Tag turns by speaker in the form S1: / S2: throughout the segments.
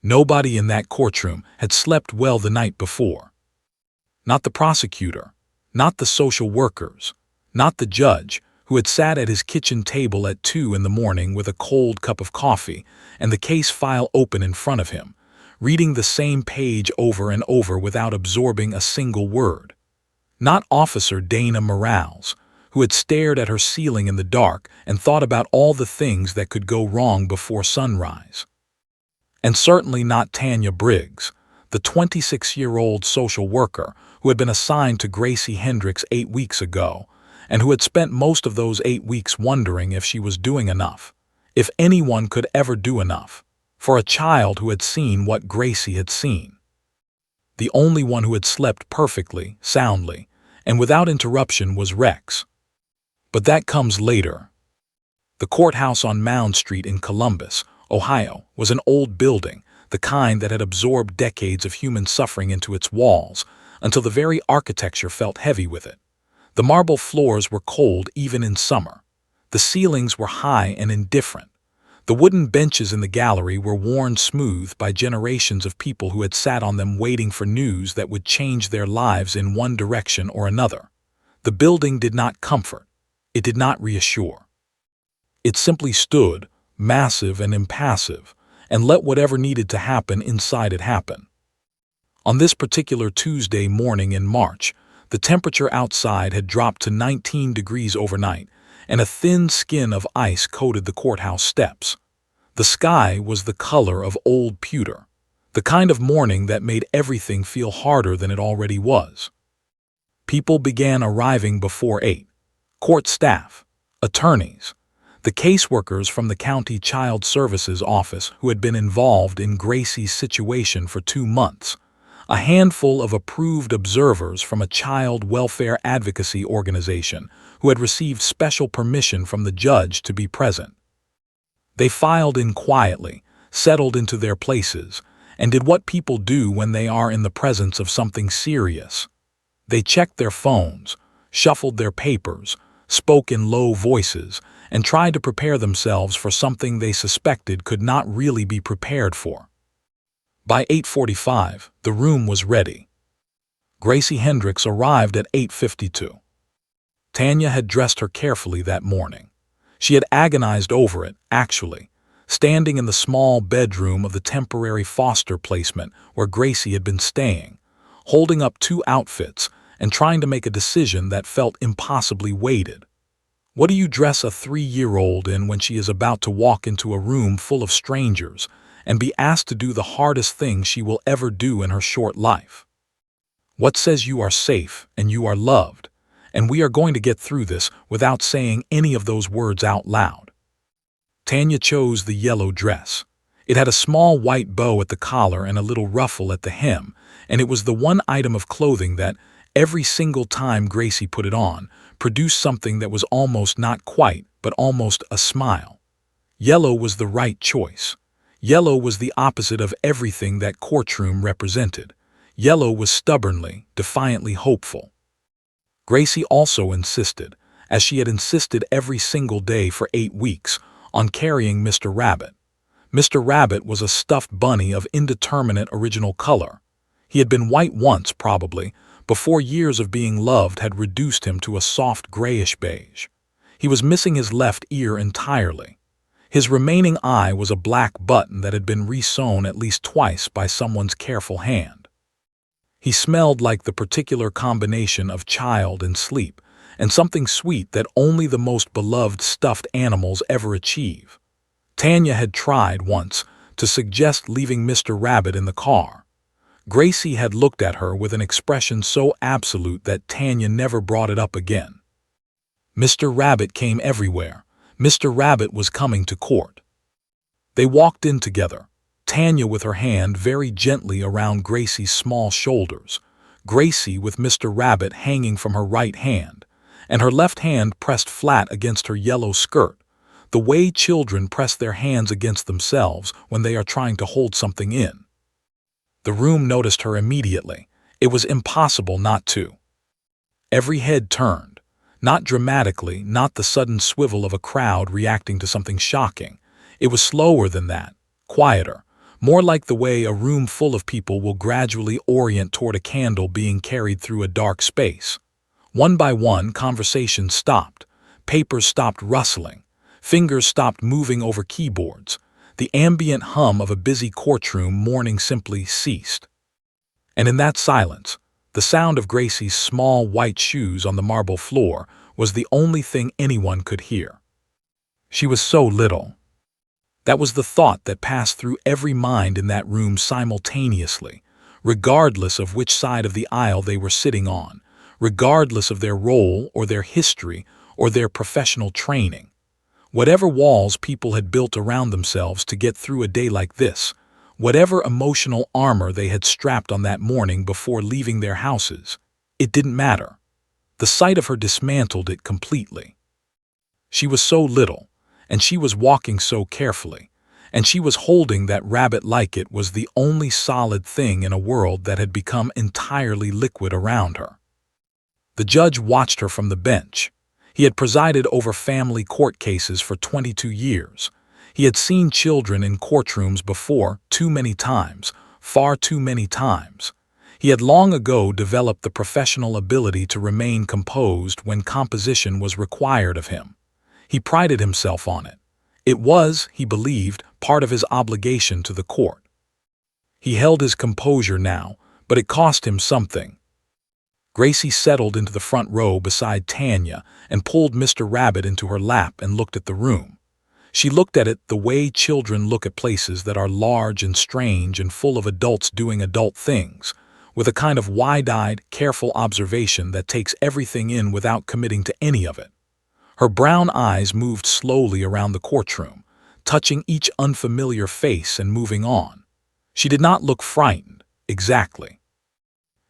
S1: Nobody in that courtroom had slept well the night before. Not the prosecutor, not the social workers, not the judge, who had sat at his kitchen table at 2 in the morning with a cold cup of coffee and the case file open in front of him, reading the same page over and over without absorbing a single word. Not Officer Dana Morales, who had stared at her ceiling in the dark and thought about all the things that could go wrong before sunrise. And certainly not Tanya Briggs, the 26-year-old social worker who had been assigned to Gracie Hendricks 8 weeks ago, and who had spent most of those 8 weeks wondering if she was doing enough, if anyone could ever do enough, for a child who had seen what Gracie had seen. The only one who had slept perfectly, soundly, and without interruption was Rex. But that comes later. The courthouse on Mound Street in Columbus, Ohio, was an old building, the kind that had absorbed decades of human suffering into its walls, until the very architecture felt heavy with it. The marble floors were cold even in summer. The ceilings were high and indifferent. The wooden benches in the gallery were worn smooth by generations of people who had sat on them waiting for news that would change their lives in one direction or another. The building did not comfort. It did not reassure. It simply stood, massive and impassive, and let whatever needed to happen inside it happen. On this particular Tuesday morning in March, the temperature outside had dropped to 19 degrees overnight, and a thin skin of ice coated the courthouse steps. The sky was the color of old pewter, the kind of morning that made everything feel harder than it already was. People began arriving before 8. Court staff, attorneys, the caseworkers from the County Child Services Office who had been involved in Gracie's situation for 2 months, a handful of approved observers from a child welfare advocacy organization who had received special permission from the judge to be present. They filed in quietly, settled into their places, and did what people do when they are in the presence of something serious. They checked their phones, shuffled their papers, spoke in low voices, and tried to prepare themselves for something they suspected could not really be prepared for. By 8:45, the room was ready. Gracie Hendricks arrived at 8:52. Tanya had dressed her carefully that morning. She had agonized over it, actually, standing in the small bedroom of the temporary foster placement where Gracie had been staying, holding up 2 outfits and trying to make a decision that felt impossibly weighted. What do you dress a 3-year-old in when she is about to walk into a room full of strangers and be asked to do the hardest thing she will ever do in her short life? What says you are safe and you are loved, and we are going to get through this without saying any of those words out loud? Tanya chose the yellow dress. It had a small white bow at the collar and a little ruffle at the hem, and it was the one item of clothing that, every single time Gracie put it on, produced something that was almost not quite, but almost a smile. Yellow was the right choice. Yellow was the opposite of everything that courtroom represented. Yellow was stubbornly, defiantly hopeful. Gracie also insisted, as she had insisted every single day for 8 weeks, on carrying Mr. Rabbit. Mr. Rabbit was a stuffed bunny of indeterminate original color. He had been white once, probably, before years of being loved had reduced him to a soft grayish beige. He was missing his left ear entirely. His remaining eye was a black button that had been resewn at least twice by someone's careful hand. He smelled like the particular combination of child and sleep, and something sweet that only the most beloved stuffed animals ever achieve. Tanya had tried once to suggest leaving Mr. Rabbit in the car. Gracie had looked at her with an expression so absolute that Tanya never brought it up again. Mr. Rabbit came everywhere. Mr. Rabbit was coming to court. They walked in together, Tanya with her hand very gently around Gracie's small shoulders, Gracie with Mr. Rabbit hanging from her right hand, and her left hand pressed flat against her yellow skirt, the way children press their hands against themselves when they are trying to hold something in. The room noticed her immediately. It was impossible not to. Every head turned. Not dramatically, not the sudden swivel of a crowd reacting to something shocking. It was slower than that, quieter, more like the way a room full of people will gradually orient toward a candle being carried through a dark space. One by one, conversations stopped, papers stopped rustling, fingers stopped moving over keyboards. The ambient hum of a busy courtroom morning simply ceased. And in that silence, the sound of Gracie's small white shoes on the marble floor was the only thing anyone could hear. She was so little. That was the thought that passed through every mind in that room simultaneously, regardless of which side of the aisle they were sitting on, regardless of their role or their history or their professional training. Whatever walls people had built around themselves to get through a day like this, whatever emotional armor they had strapped on that morning before leaving their houses, it didn't matter. The sight of her dismantled it completely. She was so little, and she was walking so carefully, and she was holding that rabbit like it was the only solid thing in a world that had become entirely liquid around her. The judge watched her from the bench. He had presided over family court cases for 22 years. He had seen children in courtrooms before, too many times, far too many times. He had long ago developed the professional ability to remain composed when composition was required of him. He prided himself on it. It was, he believed, part of his obligation to the court. He held his composure now, but it cost him something. Gracie settled into the front row beside Tanya and pulled Mr. Rabbit into her lap and looked at the room. She looked at it the way children look at places that are large and strange and full of adults doing adult things, with a kind of wide-eyed, careful observation that takes everything in without committing to any of it. Her brown eyes moved slowly around the courtroom, touching each unfamiliar face and moving on. She did not look frightened, exactly.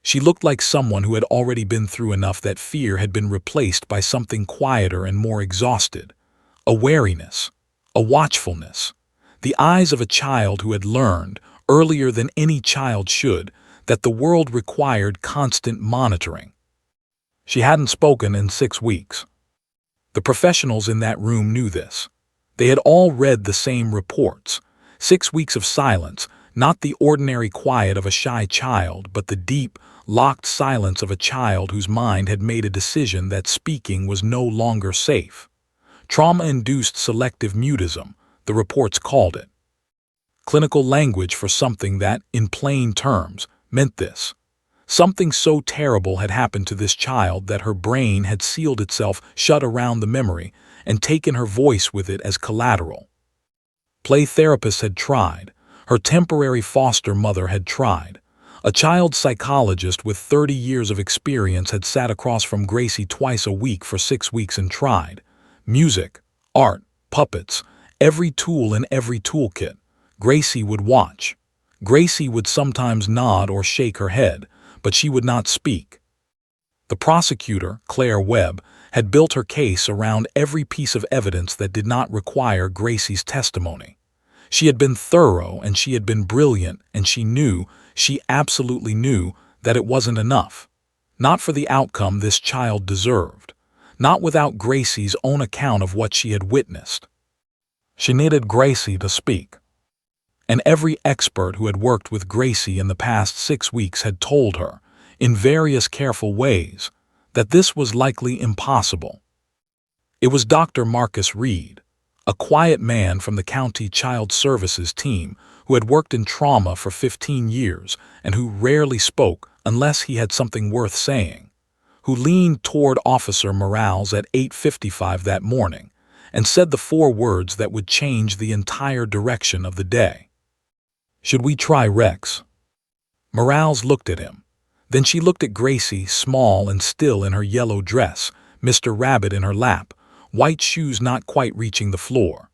S1: She looked like someone who had already been through enough that fear had been replaced by something quieter and more exhausted. A wariness, a watchfulness. The eyes of a child who had learned, earlier than any child should, that the world required constant monitoring. She hadn't spoken in 6 weeks. The professionals in that room knew this. They had all read the same reports. 6 weeks of silence, not the ordinary quiet of a shy child, but the deep, locked silence of a child whose mind had made a decision that speaking was no longer safe. Trauma-induced selective mutism, the reports called it. Clinical language for something that, in plain terms, meant this. Something so terrible had happened to this child that her brain had sealed itself shut around the memory and taken her voice with it as collateral. Play therapists had tried. Her temporary foster mother had tried. A child psychologist with 30 years of experience had sat across from Gracie twice a week for 6 weeks and tried. Music, art, puppets, every tool in every toolkit. Gracie would watch. Gracie would sometimes nod or shake her head, but she would not speak. The prosecutor, Claire Webb, had built her case around every piece of evidence that did not require Gracie's testimony. She had been thorough and she had been brilliant, and she absolutely knew that it wasn't enough. Not for the outcome this child deserved. Not without Gracie's own account of what she had witnessed. She needed Gracie to speak. And every expert who had worked with Gracie in the past 6 weeks had told her, in various careful ways, that this was likely impossible. It was Dr. Marcus Reed, a quiet man from the county child services team who had worked in trauma for 15 years and who rarely spoke unless he had something worth saying, who leaned toward Officer Morales at 8:55 that morning and said the 4 words that would change the entire direction of the day. "Should we try Rex?" Morales looked at him. Then she looked at Gracie, small and still in her yellow dress, Mr. Rabbit in her lap, white shoes not quite reaching the floor.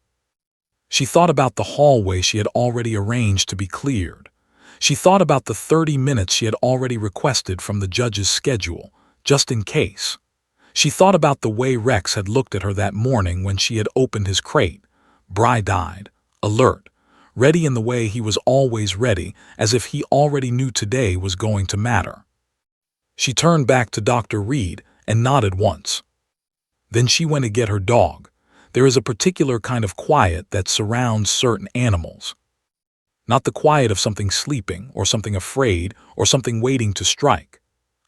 S1: She thought about the hallway she had already arranged to be cleared. She thought about the 30 minutes she had already requested from the judge's schedule, just in case. She thought about the way Rex had looked at her that morning when she had opened his crate, bright-eyed, alert, ready in the way he was always ready, as if he already knew today was going to matter. She turned back to Dr. Reed and nodded once. Then she went to get her dog. There is a particular kind of quiet that surrounds certain animals. Not the quiet of something sleeping, or something afraid, or something waiting to strike.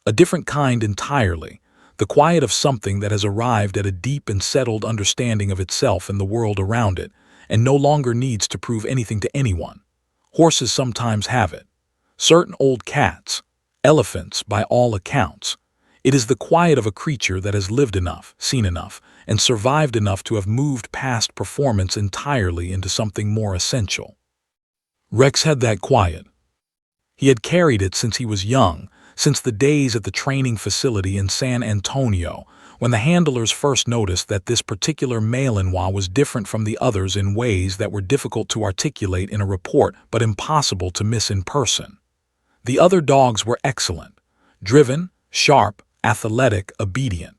S1: A different kind entirely, the quiet of something that has arrived at a deep and settled understanding of itself and the world around it, and no longer needs to prove anything to anyone. Horses sometimes have it. Certain old cats, elephants by all accounts. It is the quiet of a creature that has lived enough, seen enough, and survived enough to have moved past performance entirely into something more essential. Rex had that quiet. He had carried it since he was young, since the days at the training facility in San Antonio, when the handlers first noticed that this particular Malinois was different from the others in ways that were difficult to articulate in a report but impossible to miss in person. The other dogs were excellent, driven, sharp, athletic, obedient.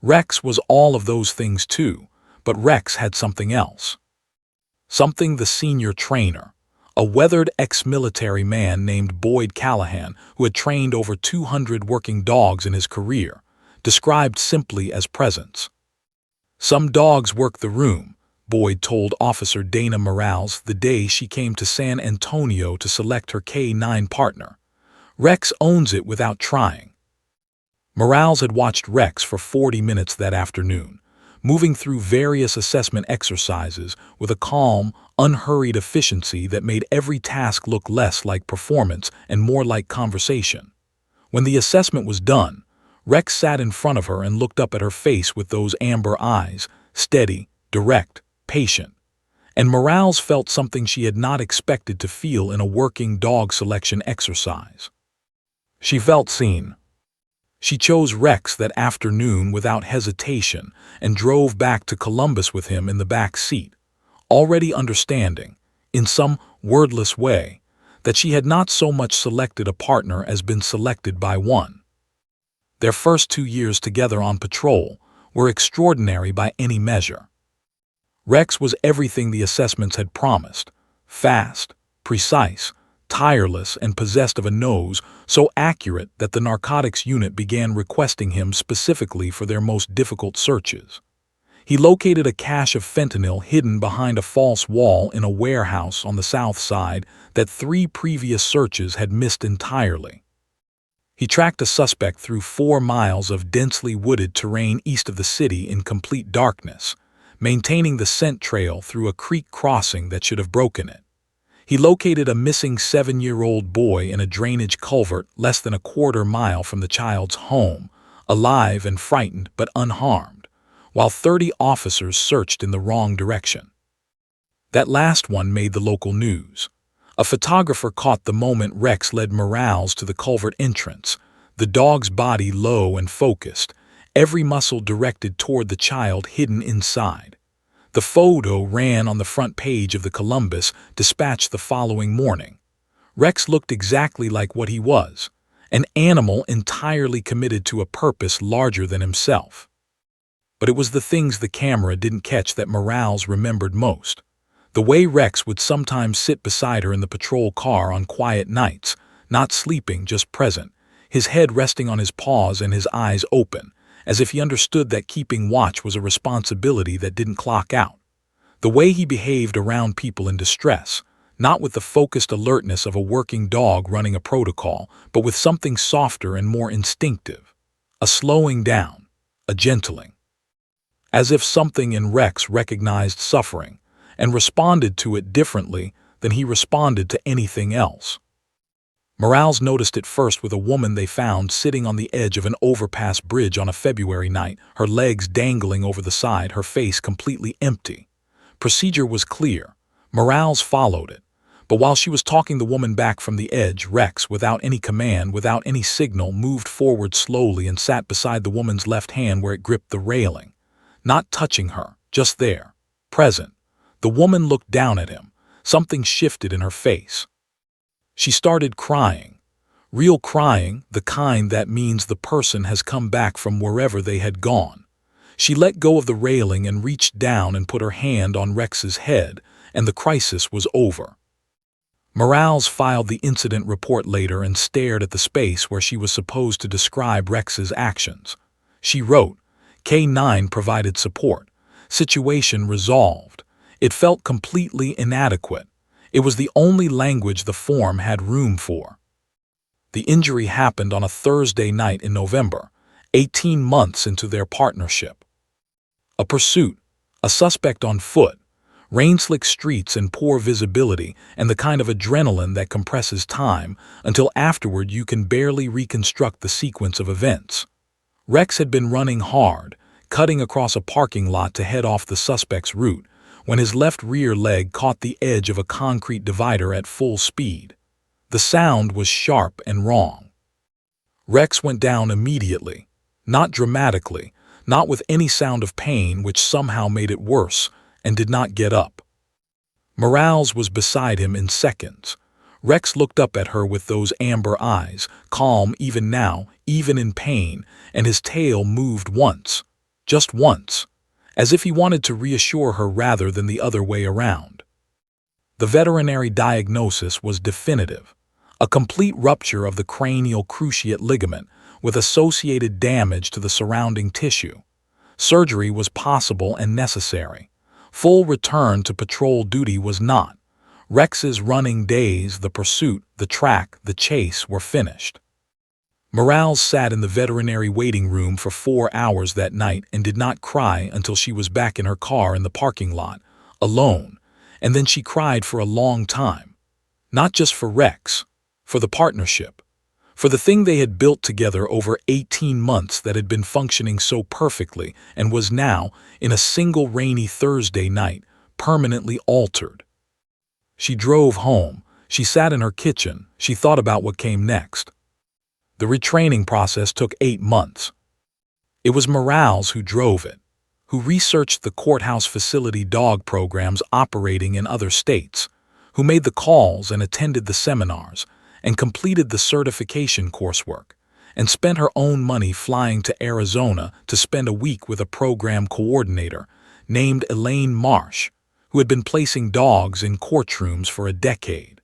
S1: Rex was all of those things too, but Rex had something else. Something the senior trainer, a weathered ex-military man named Boyd Callahan, who had trained over 200 working dogs in his career, described simply as presence. Some dogs work the room, Boyd told Officer Dana Morales the day she came to San Antonio to select her K-9 partner. Rex owns it without trying. Morales had watched Rex for 40 minutes that afternoon, moving through various assessment exercises with a calm, unhurried efficiency that made every task look less like performance and more like conversation. When the assessment was done, Rex sat in front of her and looked up at her face with those amber eyes, steady, direct, patient. And Morales felt something she had not expected to feel in a working dog selection exercise. She felt seen. She chose Rex that afternoon without hesitation and drove back to Columbus with him in the back seat, already understanding, in some wordless way, that she had not so much selected a partner as been selected by one. Their first 2 years together on patrol were extraordinary by any measure. Rex was everything the assessments had promised: fast, precise, tireless, and possessed of a nose so accurate that the narcotics unit began requesting him specifically for their most difficult searches. He located a cache of fentanyl hidden behind a false wall in a warehouse on the south side that 3 previous searches had missed entirely. He tracked a suspect through 4 miles of densely wooded terrain east of the city in complete darkness, maintaining the scent trail through a creek crossing that should have broken it. He located a missing 7-year-old boy in a drainage culvert less than a quarter mile from the child's home, alive and frightened but unharmed, while 30 officers searched in the wrong direction. That last one made the local news. A photographer caught the moment Rex led Morales to the culvert entrance, the dog's body low and focused, every muscle directed toward the child hidden inside. The photo ran on the front page of the Columbus Dispatch the following morning. Rex looked exactly like what he was, an animal entirely committed to a purpose larger than himself. But it was the things the camera didn't catch that Morales remembered most. The way Rex would sometimes sit beside her in the patrol car on quiet nights, not sleeping, just present, his head resting on his paws and his eyes open, as if he understood that keeping watch was a responsibility that didn't clock out. The way he behaved around people in distress, not with the focused alertness of a working dog running a protocol, but with something softer and more instinctive, a slowing down, a gentling. As if something in Rex recognized suffering and responded to it differently than he responded to anything else. Morales noticed it first with a woman they found sitting on the edge of an overpass bridge on a February night, her legs dangling over the side, her face completely empty. Procedure was clear. Morales followed it. But while she was talking the woman back from the edge, Rex, without any command, without any signal, moved forward slowly and sat beside the woman's left hand where it gripped the railing. Not touching her, just there, present. The woman looked down at him. Something shifted in her face. She started crying. Real crying, the kind that means the person has come back from wherever they had gone. She let go of the railing and reached down and put her hand on Rex's head, and the crisis was over. Morales filed the incident report later and stared at the space where she was supposed to describe Rex's actions. She wrote, K-9 provided support. Situation resolved. It felt completely inadequate. It was the only language the form had room for. The injury happened on a Thursday night in November, 18 months into their partnership. A pursuit, a suspect on foot, rain-slick streets and poor visibility, and the kind of adrenaline that compresses time until afterward you can barely reconstruct the sequence of events. Rex had been running hard, cutting across a parking lot to head off the suspect's route, when his left rear leg caught the edge of a concrete divider at full speed. The sound was sharp and wrong. Rex went down immediately, not dramatically, not with any sound of pain which somehow made it worse, and did not get up. Morales was beside him in seconds. Rex looked up at her with those amber eyes, calm even now, even in pain, and his tail moved once, just once, as if he wanted to reassure her rather than the other way around. The veterinary diagnosis was definitive. A complete rupture of the cranial cruciate ligament with associated damage to the surrounding tissue. Surgery was possible and necessary. Full return to patrol duty was not. Rex's running days, the pursuit, the track, the chase were finished. Morales sat in the veterinary waiting room for 4 hours that night and did not cry until she was back in her car in the parking lot, alone, and then she cried for a long time. Not just for Rex, for the partnership, for the thing they had built together over 18 months that had been functioning so perfectly and was now, in a single rainy Thursday night, permanently altered. She drove home, she sat in her kitchen, she thought about what came next. The retraining process took 8 months. It was Morales who drove it, who researched the courthouse facility dog programs operating in other states, who made the calls and attended the seminars, and completed the certification coursework, and spent her own money flying to Arizona to spend a week with a program coordinator named Elaine Marsh, who had been placing dogs in courtrooms for a decade.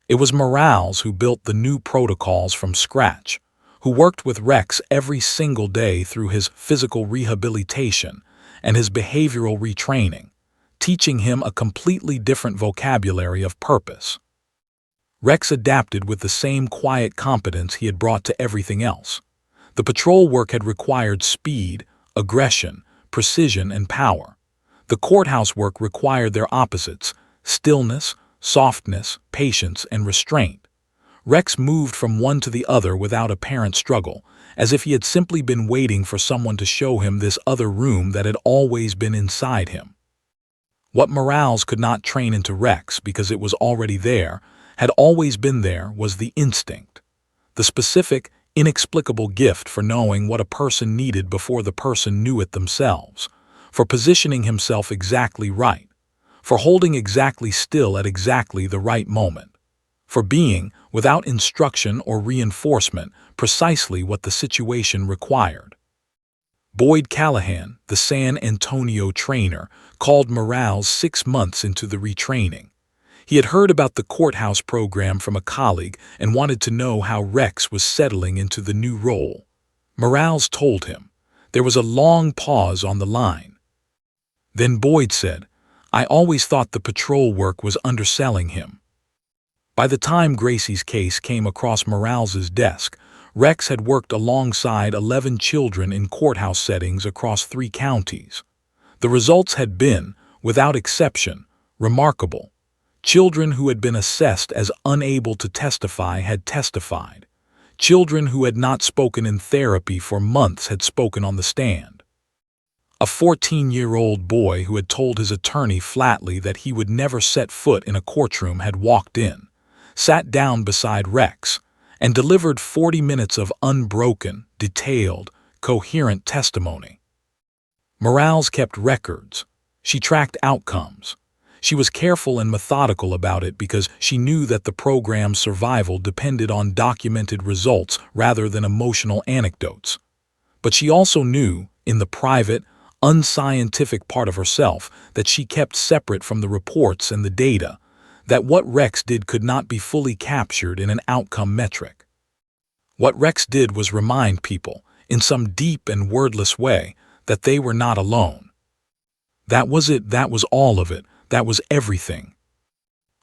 S1: It was Morales who built the new protocols from scratch, who worked with Rex every single day through his physical rehabilitation and his behavioral retraining, teaching him a completely different vocabulary of purpose. Rex adapted with the same quiet competence he had brought to everything else. The patrol work had required speed, aggression, precision, and power. The courthouse work required their opposites: stillness, softness, patience, and restraint. Rex moved from one to the other without apparent struggle, as if he had simply been waiting for someone to show him this other room that had always been inside him. What Morales could not train into Rex because it was already there, had always been there, was the instinct. The specific, inexplicable gift for knowing what a person needed before the person knew it themselves, for positioning himself exactly right, for holding exactly still at exactly the right moment, for being, without instruction or reinforcement, precisely what the situation required. Boyd Callahan, the San Antonio trainer, called Morales 6 months into the retraining. He had heard about the courthouse program from a colleague and wanted to know how Rex was settling into the new role. Morales told him. There was a long pause on the line. Then Boyd said, "I always thought the patrol work was underselling him." By the time Gracie's case came across Morales's desk, Rex had worked alongside 11 children in courthouse settings across 3 counties. The results had been, without exception, remarkable. Children who had been assessed as unable to testify had testified. Children who had not spoken in therapy for months had spoken on the stand. A 14-year-old boy who had told his attorney flatly that he would never set foot in a courtroom had walked in, sat down beside Rex, and delivered 40 minutes of unbroken, detailed, coherent testimony. Morales kept records. She tracked outcomes. She was careful and methodical about it because she knew that the program's survival depended on documented results rather than emotional anecdotes. But she also knew, in the private, unscientific part of herself, that she kept separate from the reports and the data, that what Rex did could not be fully captured in an outcome metric. What Rex did was remind people, in some deep and wordless way, that they were not alone. That was it, that was all of it. That was everything.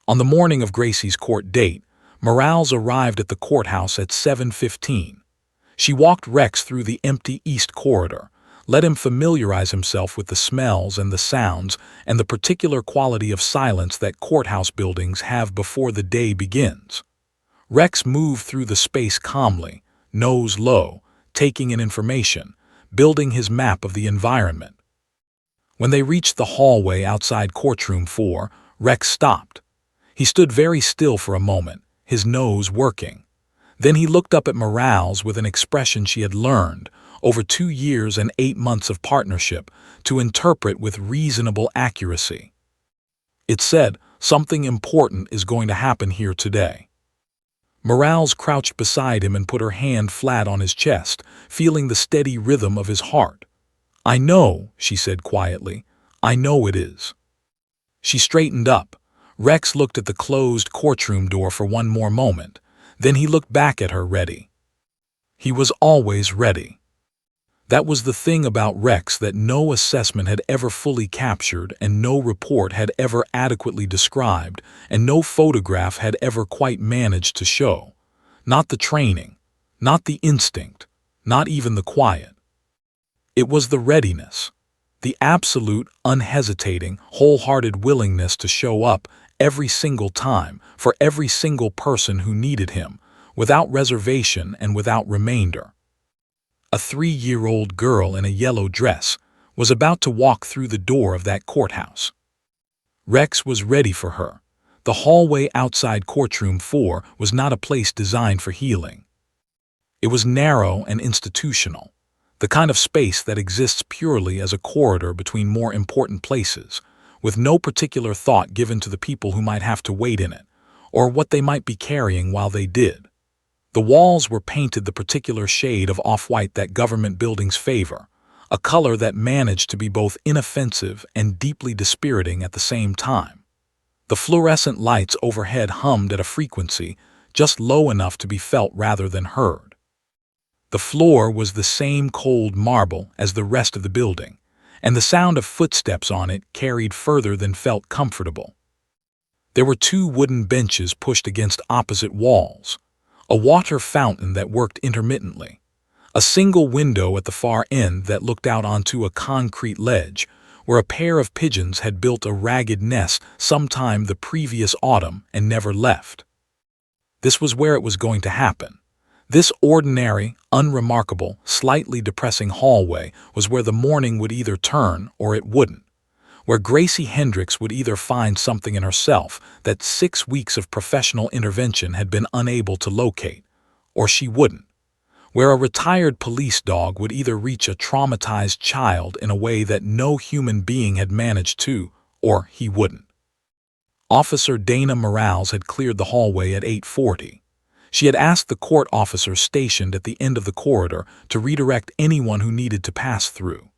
S1: On the morning of Gracie's court date, Morales arrived at the courthouse at 7:15. She walked Rex through the empty East Corridor, let him familiarize himself with the smells and the sounds and the particular quality of silence that courthouse buildings have before the day begins. Rex moved through the space calmly, nose low, taking in information, building his map of the environment. When they reached the hallway outside courtroom 4, Rex stopped. He stood very still for a moment, his nose working. Then he looked up at Morales with an expression she had learned, over 2 years and 8 months of partnership, to interpret with reasonable accuracy. It said, "Something important is going to happen here today." Morales crouched beside him and put her hand flat on his chest, feeling the steady rhythm of his heart. "I know," she said quietly. "I know it is." She straightened up. Rex looked at the closed courtroom door for one more moment. Then he looked back at her, ready. He was always ready. That was the thing about Rex that no assessment had ever fully captured and no report had ever adequately described and no photograph had ever quite managed to show. Not the training, not the instinct, not even the quiet. It was the readiness, the absolute, unhesitating, wholehearted willingness to show up every single time for every single person who needed him, without reservation and without remainder. A 3-year-old girl in a yellow dress was about to walk through the door of that courthouse. Rex was ready for her. The hallway outside courtroom 4 was not a place designed for healing. It was narrow and institutional, the kind of space that exists purely as a corridor between more important places, with no particular thought given to the people who might have to wait in it, or what they might be carrying while they did. The walls were painted the particular shade of off-white that government buildings favor, a color that managed to be both inoffensive and deeply dispiriting at the same time. The fluorescent lights overhead hummed at a frequency just low enough to be felt rather than heard. The floor was the same cold marble as the rest of the building, and the sound of footsteps on it carried further than felt comfortable. There were 2 wooden benches pushed against opposite walls, a water fountain that worked intermittently, a single window at the far end that looked out onto a concrete ledge where a pair of pigeons had built a ragged nest sometime the previous autumn and never left. This was where it was going to happen. This ordinary, unremarkable, slightly depressing hallway was where the morning would either turn or it wouldn't, where Gracie Hendricks would either find something in herself that 6 weeks of professional intervention had been unable to locate, or she wouldn't, where a retired police dog would either reach a traumatized child in a way that no human being had managed to, or he wouldn't. Officer Dana Morales had cleared the hallway at 8:40. She had asked the court officer stationed at the end of the corridor to redirect anyone who needed to pass through.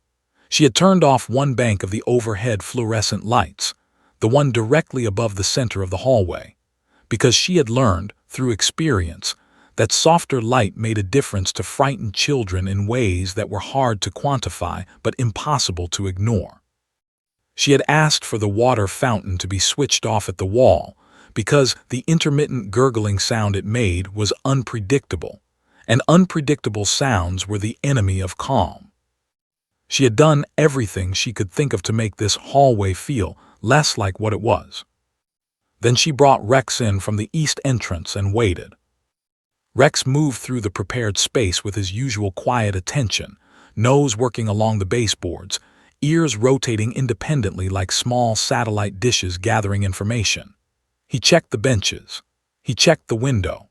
S1: She had turned off one bank of the overhead fluorescent lights, the one directly above the center of the hallway, because she had learned, through experience, that softer light made a difference to frightened children in ways that were hard to quantify but impossible to ignore. She had asked for the water fountain to be switched off at the wall because the intermittent gurgling sound it made was unpredictable, and unpredictable sounds were the enemy of calm. She had done everything she could think of to make this hallway feel less like what it was. Then she brought Rex in from the east entrance and waited. Rex moved through the prepared space with his usual quiet attention, nose working along the baseboards, ears rotating independently like small satellite dishes gathering information. He checked the benches. He checked the window.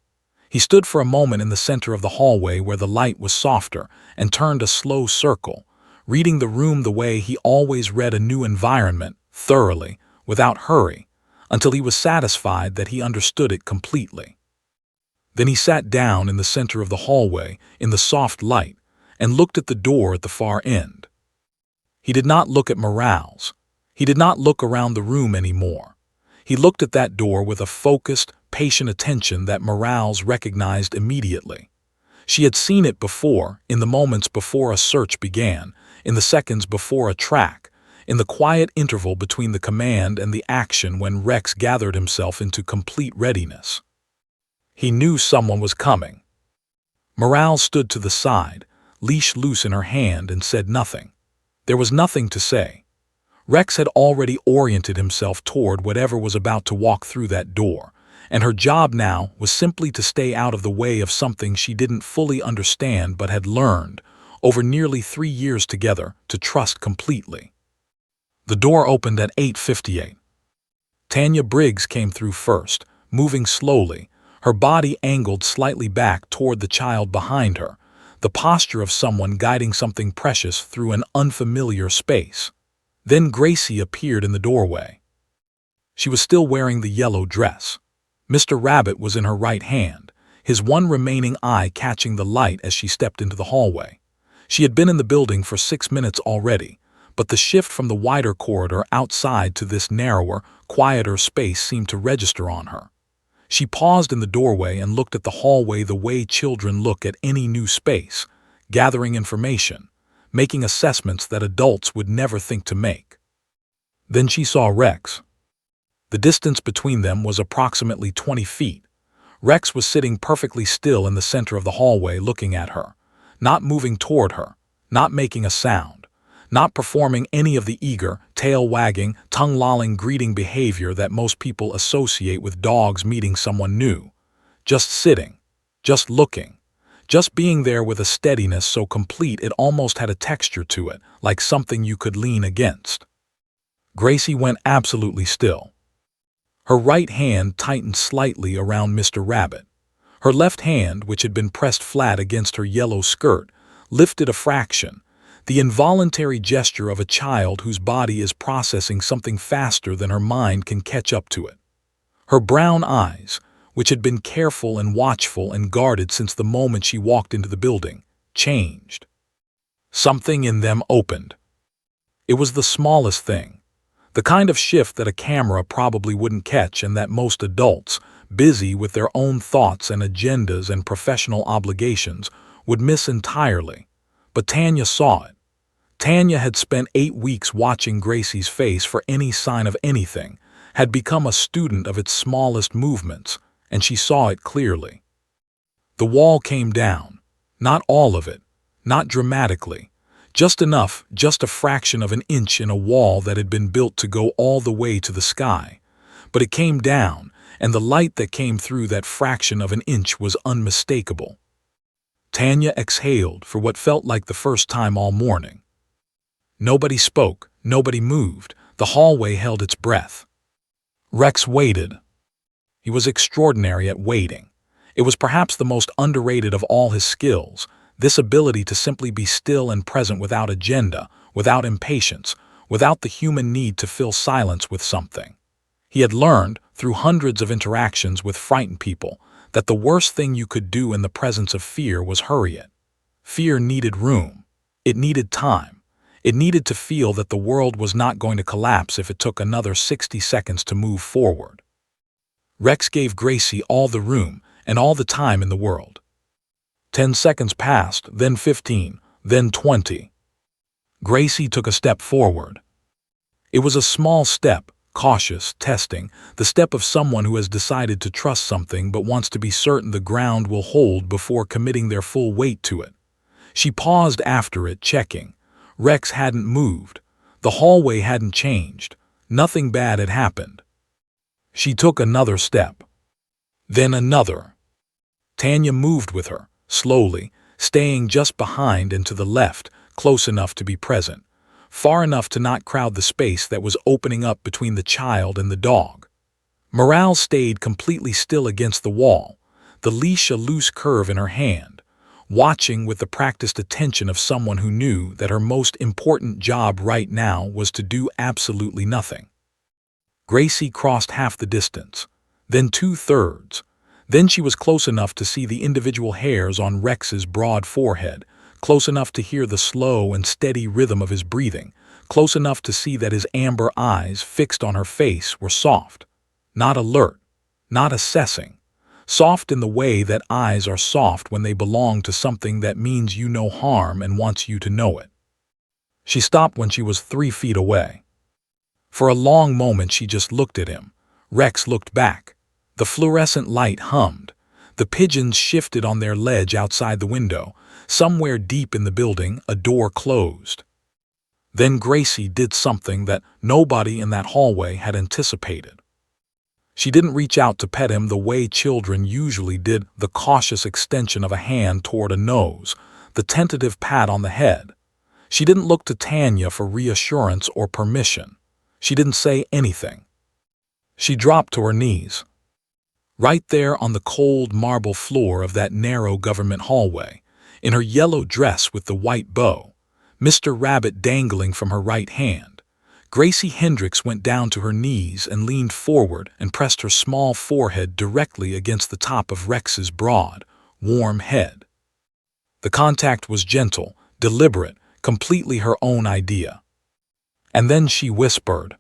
S1: He stood for a moment in the center of the hallway where the light was softer and turned a slow circle, reading the room the way he always read a new environment, thoroughly, without hurry, until he was satisfied that he understood it completely. Then he sat down in the center of the hallway, in the soft light, and looked at the door at the far end. He did not look at Morales. He did not look around the room anymore. He looked at that door with a focused, patient attention that Morales recognized immediately. She had seen it before, in the moments before a search began, in the seconds before a track, in the quiet interval between the command and the action when Rex gathered himself into complete readiness. He knew someone was coming. Morale stood to the side, leash loose in her hand, and said nothing. There was nothing to say. Rex had already oriented himself toward whatever was about to walk through that door, and her job now was simply to stay out of the way of something she didn't fully understand but had learned, over nearly 3 years together, to trust completely. The door opened at 8:58. Tanya Briggs came through first, moving slowly, her body angled slightly back toward the child behind her, the posture of someone guiding something precious through an unfamiliar space. Then Gracie appeared in the doorway. She was still wearing the yellow dress. Mr. Rabbit was in her right hand, his one remaining eye catching the light as she stepped into the hallway. She had been in the building for 6 minutes already, but the shift from the wider corridor outside to this narrower, quieter space seemed to register on her. She paused in the doorway and looked at the hallway the way children look at any new space, gathering information, making assessments that adults would never think to make. Then she saw Rex. The distance between them was approximately 20 feet. Rex was sitting perfectly still in the center of the hallway looking at her, not moving toward her, not making a sound, not performing any of the eager, tail-wagging, tongue-lolling greeting behavior that most people associate with dogs meeting someone new. Just sitting, just looking, just being there with a steadiness so complete it almost had a texture to it, like something you could lean against. Gracie went absolutely still. Her right hand tightened slightly around Mr. Rabbit. Her left hand, which had been pressed flat against her yellow skirt, lifted a fraction, the involuntary gesture of a child whose body is processing something faster than her mind can catch up to it. Her brown eyes, which had been careful and watchful and guarded since the moment she walked into the building, changed. Something in them opened. It was the smallest thing, the kind of shift that a camera probably wouldn't catch and that most adults, busy with their own thoughts and agendas and professional obligations, would miss entirely. But Tanya saw it. Tanya had spent 8 weeks watching Gracie's face for any sign of anything, had become a student of its smallest movements, and she saw it clearly. The wall came down. Not all of it, not dramatically, just enough, just a fraction of an inch in a wall that had been built to go all the way to the sky. But it came down, and the light that came through that fraction of an inch was unmistakable. Tanya exhaled for what felt like the first time all morning. Nobody spoke, nobody moved, the hallway held its breath. Rex waited. He was extraordinary at waiting. It was perhaps the most underrated of all his skills, this ability to simply be still and present without agenda, without impatience, without the human need to fill silence with something. He had learned, through hundreds of interactions with frightened people, that the worst thing you could do in the presence of fear was hurry it. Fear needed room. It needed time. It needed to feel that the world was not going to collapse if it took another 60 seconds to move forward. Rex gave Gracie all the room and all the time in the world. 10 seconds passed, then 15, then 20. Gracie took a step forward. It was a small step, cautious, testing, the step of someone who has decided to trust something but wants to be certain the ground will hold before committing their full weight to it. She paused after it, checking. Rex hadn't moved. The hallway hadn't changed. Nothing bad had happened. She took another step. Then another. Tanya moved with her, slowly, staying just behind and to the left, close enough to be present, far enough to not crowd the space that was opening up between the child and the dog. Morale stayed completely still against the wall, the leash a loose curve in her hand, watching with the practiced attention of someone who knew that her most important job right now was to do absolutely nothing. Gracie crossed half the distance, then 2/3. Then she was close enough to see the individual hairs on Rex's broad forehead, close enough to hear the slow and steady rhythm of his breathing, close enough to see that his amber eyes fixed on her face were soft, not alert, not assessing, soft in the way that eyes are soft when they belong to something that means you no harm and wants you to know it. She stopped when she was 3 feet away. For a long moment she just looked at him. Rex looked back. The fluorescent light hummed. The pigeons shifted on their ledge outside the window. Somewhere deep in the building, a door closed. Then Gracie did something that nobody in that hallway had anticipated. She didn't reach out to pet him the way children usually did, the cautious extension of a hand toward a nose, the tentative pat on the head. She didn't look to Tanya for reassurance or permission. She didn't say anything. She dropped to her knees. Right there on the cold marble floor of that narrow government hallway, in her yellow dress with the white bow, Mr. Rabbit dangling from her right hand, Gracie Hendricks went down to her knees and leaned forward and pressed her small forehead directly against the top of Rex's broad, warm head. The contact was gentle, deliberate, completely her own idea. And then she whispered.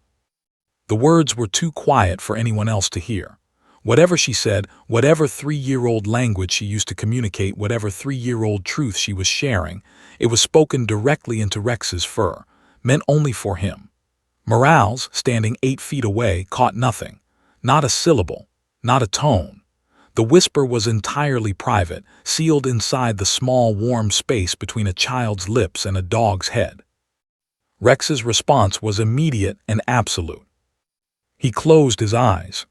S1: The words were too quiet for anyone else to hear. Whatever she said, whatever 3-year-old language she used to communicate, whatever 3-year-old truth she was sharing, it was spoken directly into Rex's fur, meant only for him. Morales, standing 8 feet away, caught nothing. Not a syllable, not a tone. The whisper was entirely private, sealed inside the small, warm space between a child's lips and a dog's head. Rex's response was immediate and absolute. He closed his eyes.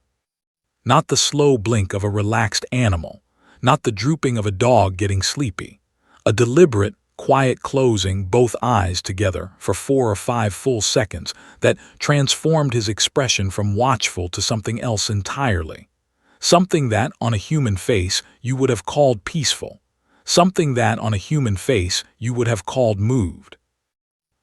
S1: Not the slow blink of a relaxed animal, not the drooping of a dog getting sleepy. A deliberate, quiet closing both eyes together for 4 or 5 full seconds that transformed his expression from watchful to something else entirely. Something that, on a human face, you would have called peaceful. Something that, on a human face, you would have called moved.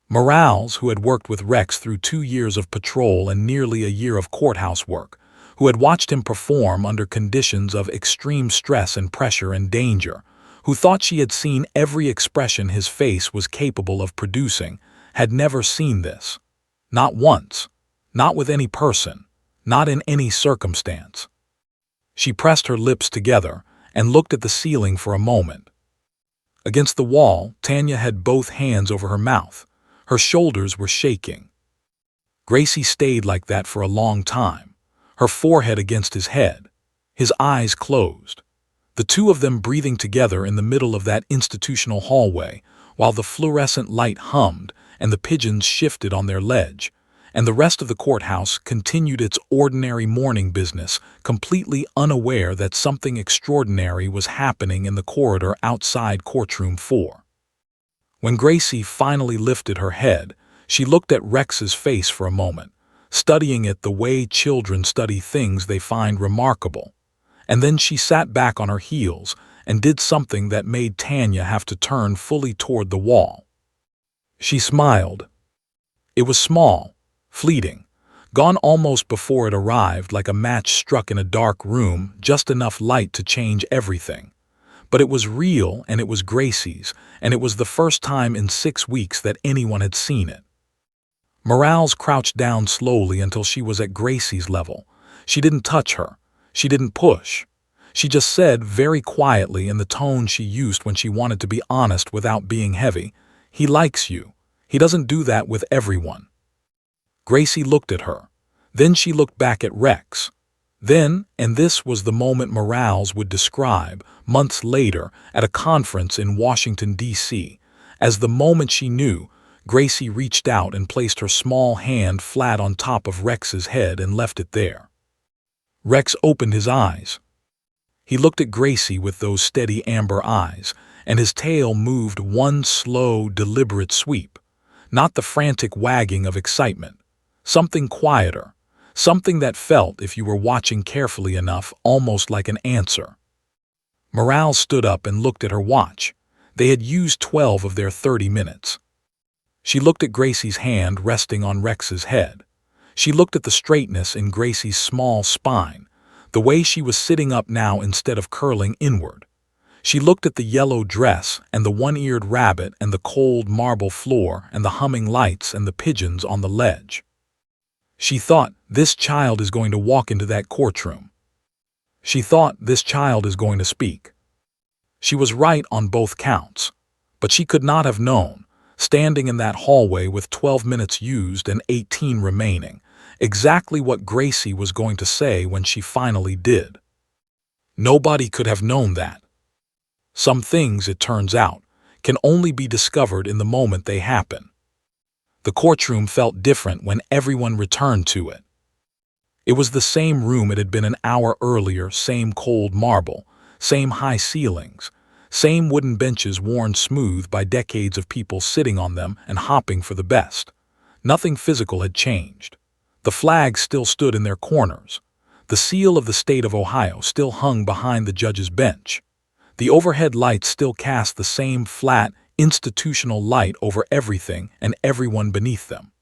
S1: Morales, who had worked with Rex through 2 years of patrol and nearly a year of courthouse work, who had watched him perform under conditions of extreme stress and pressure and danger, who thought she had seen every expression his face was capable of producing, had never seen this. Not once. Not with any person. Not in any circumstance. She pressed her lips together and looked at the ceiling for a moment. Against the wall, Tanya had both hands over her mouth. Her shoulders were shaking. Gracie stayed like that for a long time, her forehead against his head, his eyes closed. The two of them breathing together in the middle of that institutional hallway, while the fluorescent light hummed and the pigeons shifted on their ledge, and the rest of the courthouse continued its ordinary morning business, completely unaware that something extraordinary was happening in the corridor outside courtroom 4. When Gracie finally lifted her head, she looked at Rex's face for a moment, studying it the way children study things they find remarkable. And then she sat back on her heels and did something that made Tanya have to turn fully toward the wall. She smiled. It was small, fleeting, gone almost before it arrived, like a match struck in a dark room, just enough light to change everything. But it was real, and it was Gracie's, and it was the first time in 6 weeks that anyone had seen it. Morales crouched down slowly until she was at Gracie's level. She didn't touch her. She didn't push. She just said very quietly, in the tone she used when she wanted to be honest without being heavy, "He likes you. He doesn't do that with everyone." Gracie looked at her. Then she looked back at Rex. Then, and this was the moment Morales would describe, months later, at a conference in Washington, D.C., as the moment she knew, Gracie reached out and placed her small hand flat on top of Rex's head and left it there. Rex opened his eyes. He looked at Gracie with those steady amber eyes, and his tail moved one slow, deliberate sweep. Not the frantic wagging of excitement. Something quieter. Something that felt, if you were watching carefully enough, almost like an answer. Morales stood up and looked at her watch. They had used 12 of their 30 minutes. She looked at Gracie's hand resting on Rex's head. She looked at the straightness in Gracie's small spine, the way she was sitting up now instead of curling inward. She looked at the yellow dress and the one-eared rabbit and the cold marble floor and the humming lights and the pigeons on the ledge. She thought, this child is going to walk into that courtroom. She thought, this child is going to speak. She was right on both counts, but she could not have known. standing in that hallway with 12 minutes used and 18 remaining, exactly what Gracie was going to say when she finally did. Nobody could have known that. Some things, it turns out, can only be discovered in the moment they happen. The courtroom felt different when everyone returned to it. It was the same room it had been an hour earlier, same cold marble, same high ceilings, same wooden benches worn smooth by decades of people sitting on them and hopping for the best. Nothing physical had changed. The flags still stood in their corners. The seal of the state of Ohio still hung behind the judge's bench. The overhead lights still cast the same flat, institutional light over everything and everyone beneath them.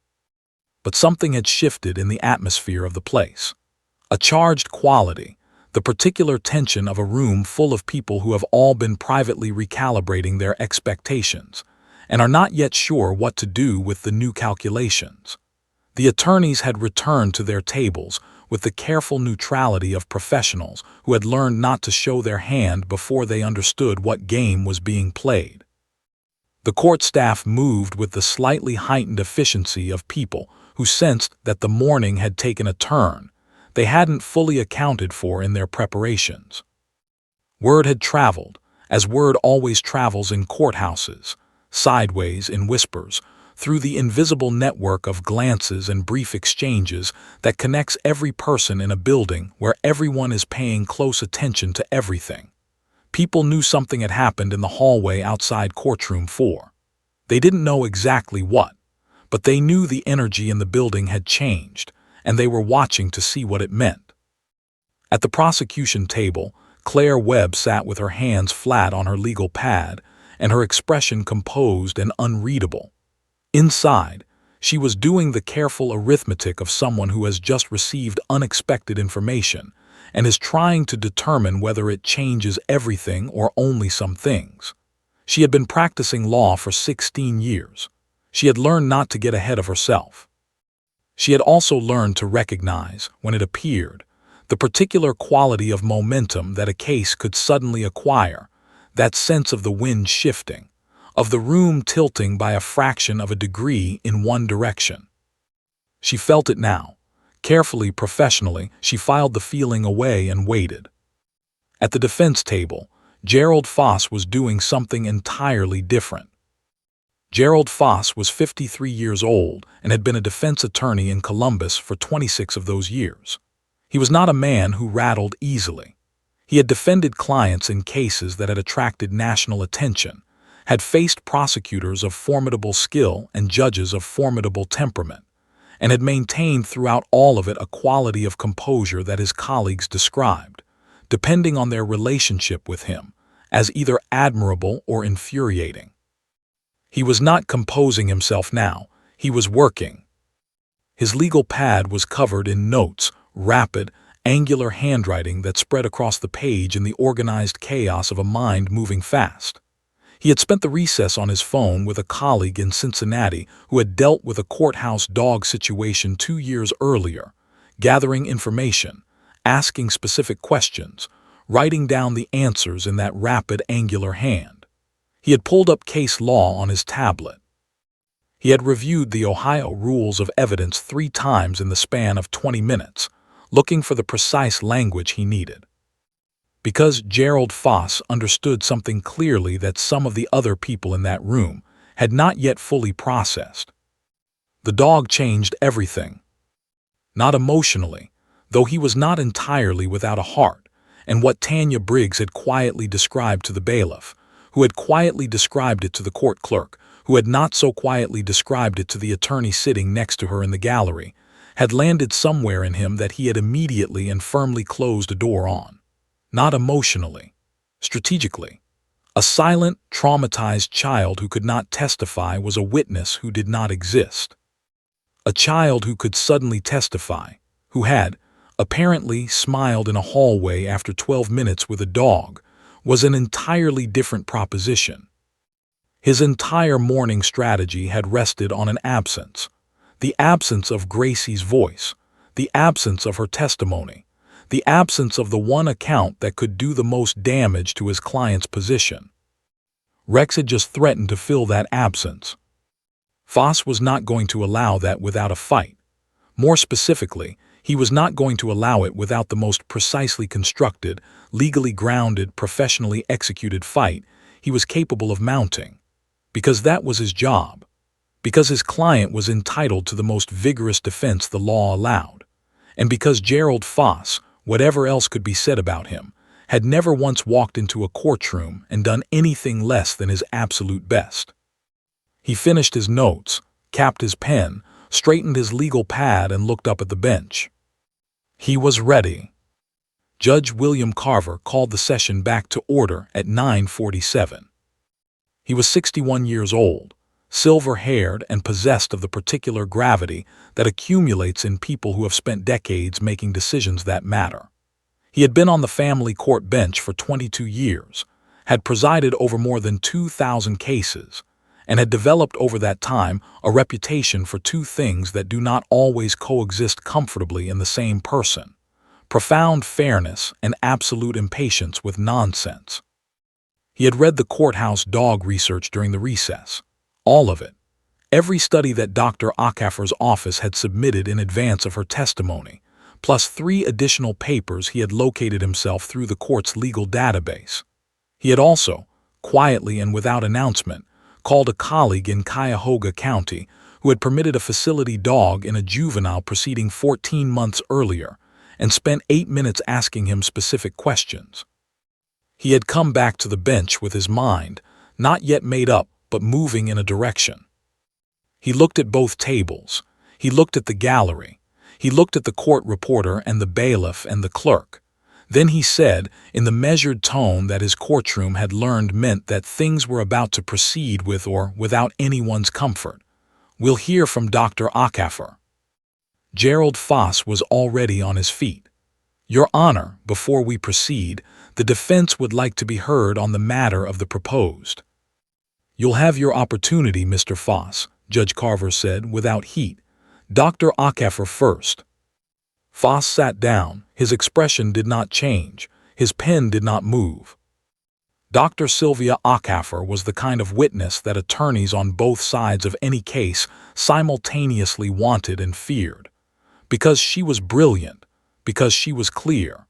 S1: But something had shifted in the atmosphere of the place. A charged quality, the particular tension of a room full of people who have all been privately recalibrating their expectations and are not yet sure what to do with the new calculations. The attorneys had returned to their tables with the careful neutrality of professionals who had learned not to show their hand before they understood what game was being played. The court staff moved with the slightly heightened efficiency of people who sensed that the morning had taken a turn they hadn't fully accounted for in their preparations. Word had traveled, as word always travels in courthouses, sideways in whispers, through the invisible network of glances and brief exchanges that connects every person in a building where everyone is paying close attention to everything. People knew something had happened in the hallway outside courtroom 4. They didn't know exactly what, but they knew the energy in the building had changed, and they were watching to see what it meant. At the prosecution table, Claire Webb sat with her hands flat on her legal pad and her expression composed and unreadable. Inside, she was doing the careful arithmetic of someone who has just received unexpected information and is trying to determine whether it changes everything or only some things. She had been practicing law for 16 years. She had learned not to get ahead of herself. She had also learned to recognize, when it appeared, the particular quality of momentum that a case could suddenly acquire, that sense of the wind shifting, of the room tilting by a fraction of a degree in one direction. She felt it now. Carefully, professionally, she filed the feeling away and waited. At the defense table, Gerald Foss was doing something entirely different. Gerald Foss was 53 years old and had been a defense attorney in Columbus for 26 of those years. He was not a man who rattled easily. He had defended clients in cases that had attracted national attention, had faced prosecutors of formidable skill and judges of formidable temperament, and had maintained throughout all of it a quality of composure that his colleagues described, depending on their relationship with him, as either admirable or infuriating. He was not composing himself now, he was working. His legal pad was covered in notes, rapid, angular handwriting that spread across the page in the organized chaos of a mind moving fast. He had spent the recess on his phone with a colleague in Cincinnati who had dealt with a courthouse dog situation 2 years earlier, gathering information, asking specific questions, writing down the answers in that rapid, angular hand. He had pulled up case law on his tablet. He had reviewed the Ohio rules of evidence 3 times in the span of 20 minutes, looking for the precise language he needed. Because Gerald Foss understood something clearly that some of the other people in that room had not yet fully processed. The dog changed everything. Not emotionally, though he was not entirely without a heart, and what Tanya Briggs had quietly described to the bailiff, who had quietly described it to the court clerk, who had not so quietly described it to the attorney sitting next to her in the gallery, had landed somewhere in him that he had immediately and firmly closed a door on. Not emotionally, strategically. A silent, traumatized child who could not testify was a witness who did not exist. A child who could suddenly testify, who had, apparently, smiled in a hallway after 12 minutes with a dog, was an entirely different proposition. His entire morning strategy had rested on an absence. The absence of Gracie's voice, the absence of her testimony, the absence of the one account that could do the most damage to his client's position. Rex had just threatened to fill that absence. Foss was not going to allow that without a fight. More specifically, he was not going to allow it without the most precisely constructed, legally grounded, professionally executed fight he was capable of mounting. Because that was his job. Because his client was entitled to the most vigorous defense the law allowed. And because Gerald Foss, whatever else could be said about him, had never once walked into a courtroom and done anything less than his absolute best. He finished his notes, capped his pen, straightened his legal pad, and looked up at the bench. He was ready. Judge William Carver called the session back to order at 9:47. He was 61 years old, silver-haired, and possessed of the particular gravity that accumulates in people who have spent decades making decisions that matter. He had been on the family court bench for 22 years, had presided over more than 2,000 cases, and had developed over that time a reputation for two things that do not always coexist comfortably in the same person: profound fairness and absolute impatience with nonsense. He had read the courthouse dog research during the recess. All of it. Every study that Dr. Acaffer's office had submitted in advance of her testimony, plus 3 additional papers he had located himself through the court's legal database. He had also, quietly and without announcement, called a colleague in Cuyahoga County who had permitted a facility dog in a juvenile proceeding 14 months earlier and spent 8 minutes asking him specific questions. He had come back to the bench with his mind, not yet made up, but moving in a direction. He looked at both tables. He looked at the gallery. He looked at the court reporter and the bailiff and the clerk. Then he said, in the measured tone that his courtroom had learned meant that things were about to proceed with or without anyone's comfort, "We'll hear from Dr. Acaffer." Gerald Foss was already on his feet. "Your Honor, before we proceed, the defense would like to be heard on the matter of the proposed." "You'll have your opportunity, Mr. Foss," Judge Carver said without heat. "Dr. Acaffer first." Foss sat down. His expression did not change. His pen did not move. Dr. Sylvia Acaffer was the kind of witness that attorneys on both sides of any case simultaneously wanted and feared. Because she was brilliant, because she was clear,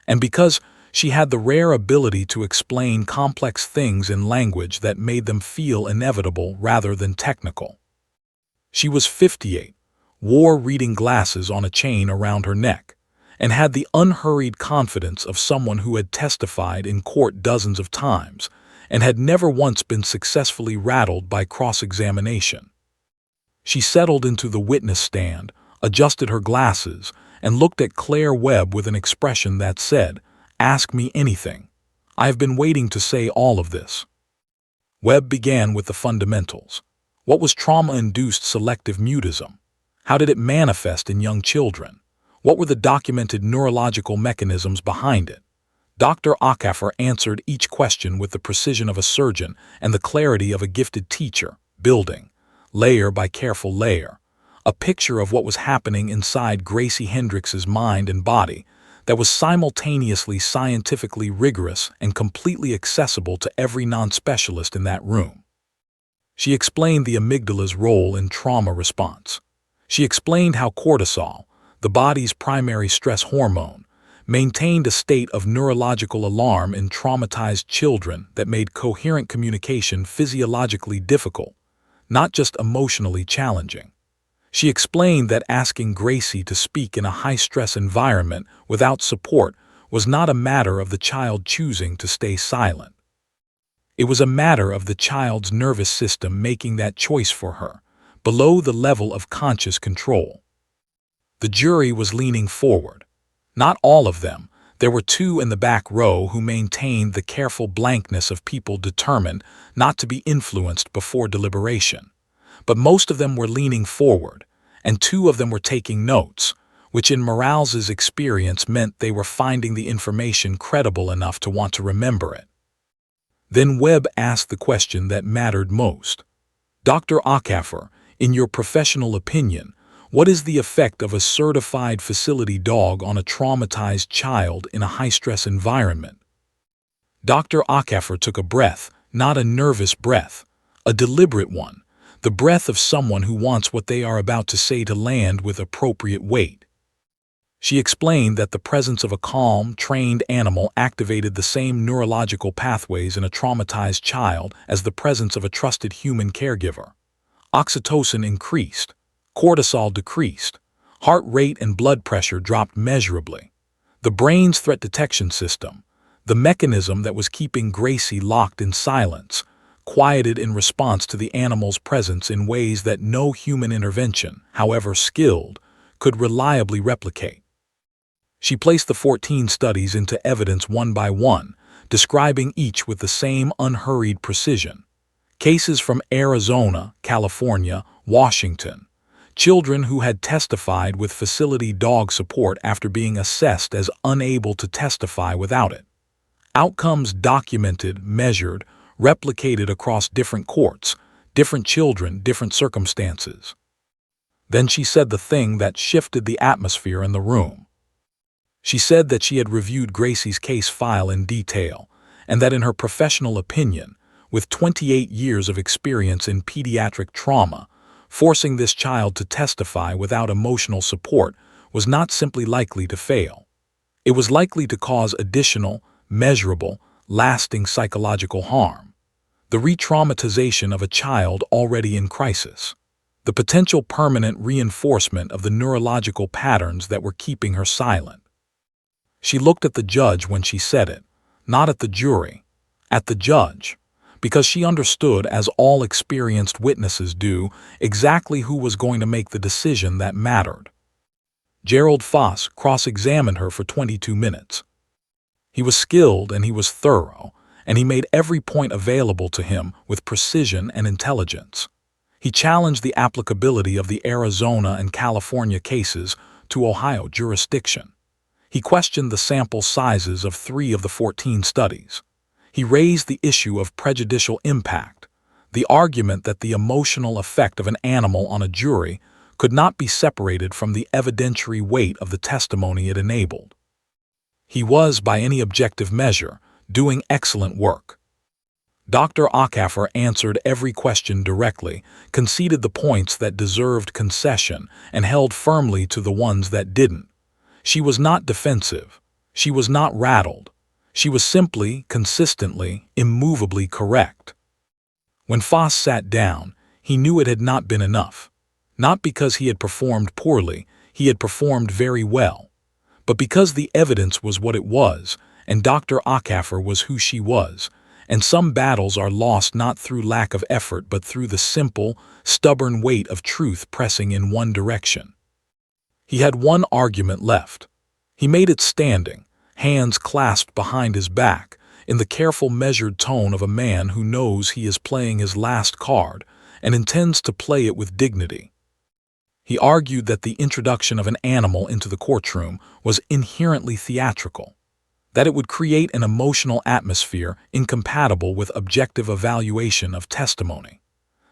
S1: and because she had the rare ability to explain complex things in language that made them feel inevitable rather than technical. She was 58, wore reading glasses on a chain around her neck, and had the unhurried confidence of someone who had testified in court dozens of times and had never once been successfully rattled by cross-examination. She settled into the witness stand, adjusted her glasses, and looked at Claire Webb with an expression that said, "Ask me anything. I have been waiting to say all of this." Webb began with the fundamentals. What was trauma-induced selective mutism? How did it manifest in young children? What were the documented neurological mechanisms behind it? Dr. Acaffer answered each question with the precision of a surgeon and the clarity of a gifted teacher, building, layer by careful layer, a picture of what was happening inside Gracie Hendrix's mind and body that was simultaneously scientifically rigorous and completely accessible to every non-specialist in that room. She explained the amygdala's role in trauma response. She explained how cortisol, the body's primary stress hormone, maintained a state of neurological alarm in traumatized children that made coherent communication physiologically difficult, not just emotionally challenging. She explained that asking Gracie to speak in a high-stress environment without support was not a matter of the child choosing to stay silent. It was a matter of the child's nervous system making that choice for her, below the level of conscious control. The jury was leaning forward. Not all of them. There were 2 in the back row who maintained the careful blankness of people determined not to be influenced before deliberation. But most of them were leaning forward, and 2 of them were taking notes, which in Morales's experience meant they were finding the information credible enough to want to remember it. Then Webb asked the question that mattered most. "Dr. Acaffer, in your professional opinion, what is the effect of a certified facility dog on a traumatized child in a high-stress environment?" Dr. Acaffer took a breath, not a nervous breath, a deliberate one, the breath of someone who wants what they are about to say to land with appropriate weight. She explained that the presence of a calm, trained animal activated the same neurological pathways in a traumatized child as the presence of a trusted human caregiver. Oxytocin increased, cortisol decreased, heart rate and blood pressure dropped measurably. The brain's threat detection system, the mechanism that was keeping Gracie locked in silence, quieted in response to the animal's presence in ways that no human intervention, however skilled, could reliably replicate. She placed the 14 studies into evidence one by one, describing each with the same unhurried precision. Cases from Arizona, California, Washington. Children who had testified with facility dog support after being assessed as unable to testify without it. Outcomes documented, measured, replicated across different courts, different children, different circumstances. Then she said the thing that shifted the atmosphere in the room. She said that she had reviewed Gracie's case file in detail, and that in her professional opinion, with 28 years of experience in pediatric trauma, forcing this child to testify without emotional support was not simply likely to fail. It was likely to cause additional, measurable, lasting psychological harm. The re-traumatization of a child already in crisis. The potential permanent reinforcement of the neurological patterns that were keeping her silent. She looked at the judge when she said it, not at the jury, at the judge, because she understood, as all experienced witnesses do, exactly who was going to make the decision that mattered. Gerald Foss cross-examined her for 22 minutes. He was skilled and he was thorough, and he made every point available to him with precision and intelligence. He challenged the applicability of the Arizona and California cases to Ohio jurisdiction. He questioned the sample sizes of 3 of the 14 studies. He raised the issue of prejudicial impact, the argument that the emotional effect of an animal on a jury could not be separated from the evidentiary weight of the testimony it enabled. He was, by any objective measure, doing excellent work. Dr. Akaffer answered every question directly, conceded the points that deserved concession, and held firmly to the ones that didn't. She was not defensive. She was not rattled. She was simply, consistently, immovably correct. When Foss sat down, he knew it had not been enough. Not because he had performed poorly, he had performed very well, but because the evidence was what it was, and Dr. Akaffer was who she was, and some battles are lost not through lack of effort but through the simple, stubborn weight of truth pressing in one direction. He had one argument left. He made it standing, hands clasped behind his back, in the careful measured tone of a man who knows he is playing his last card and intends to play it with dignity. He argued that the introduction of an animal into the courtroom was inherently theatrical, that it would create an emotional atmosphere incompatible with objective evaluation of testimony,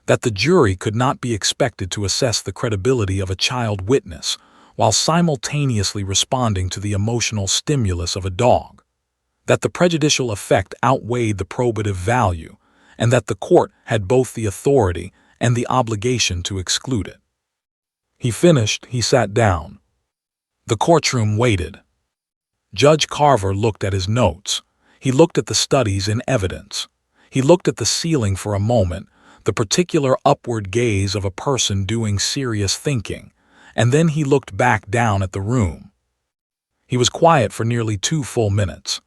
S1: that the jury could not be expected to assess the credibility of a child witness while simultaneously responding to the emotional stimulus of a dog, that the prejudicial effect outweighed the probative value, and that the court had both the authority and the obligation to exclude it. He finished, he sat down. The courtroom waited. Judge Carver looked at his notes. He looked at the studies in evidence. He looked at the ceiling for a moment, the particular upward gaze of a person doing serious thinking, and then he looked back down at the room. He was quiet for nearly 2 full minutes.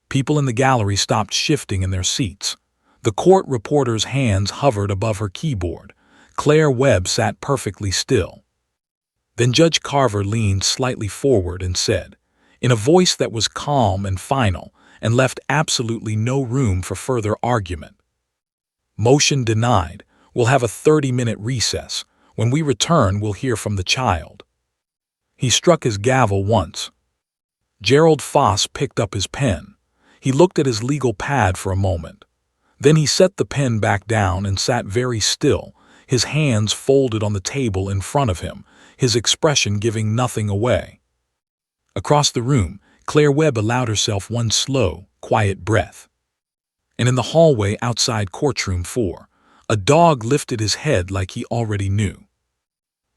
S1: People in the gallery stopped shifting in their seats. The court reporter's hands hovered above her keyboard. Claire Webb sat perfectly still. Then Judge Carver leaned slightly forward and said, in a voice that was calm and final and left absolutely no room for further argument, "Motion denied. We'll have a 30-minute recess. When we return, we'll hear from the child." He struck his gavel once. Gerald Foss picked up his pen. He looked at his legal pad for a moment. Then he set the pen back down and sat very still, his hands folded on the table in front of him, his expression giving nothing away. Across the room, Claire Webb allowed herself one slow, quiet breath. And in the hallway outside courtroom 4, A dog lifted his head like he already knew.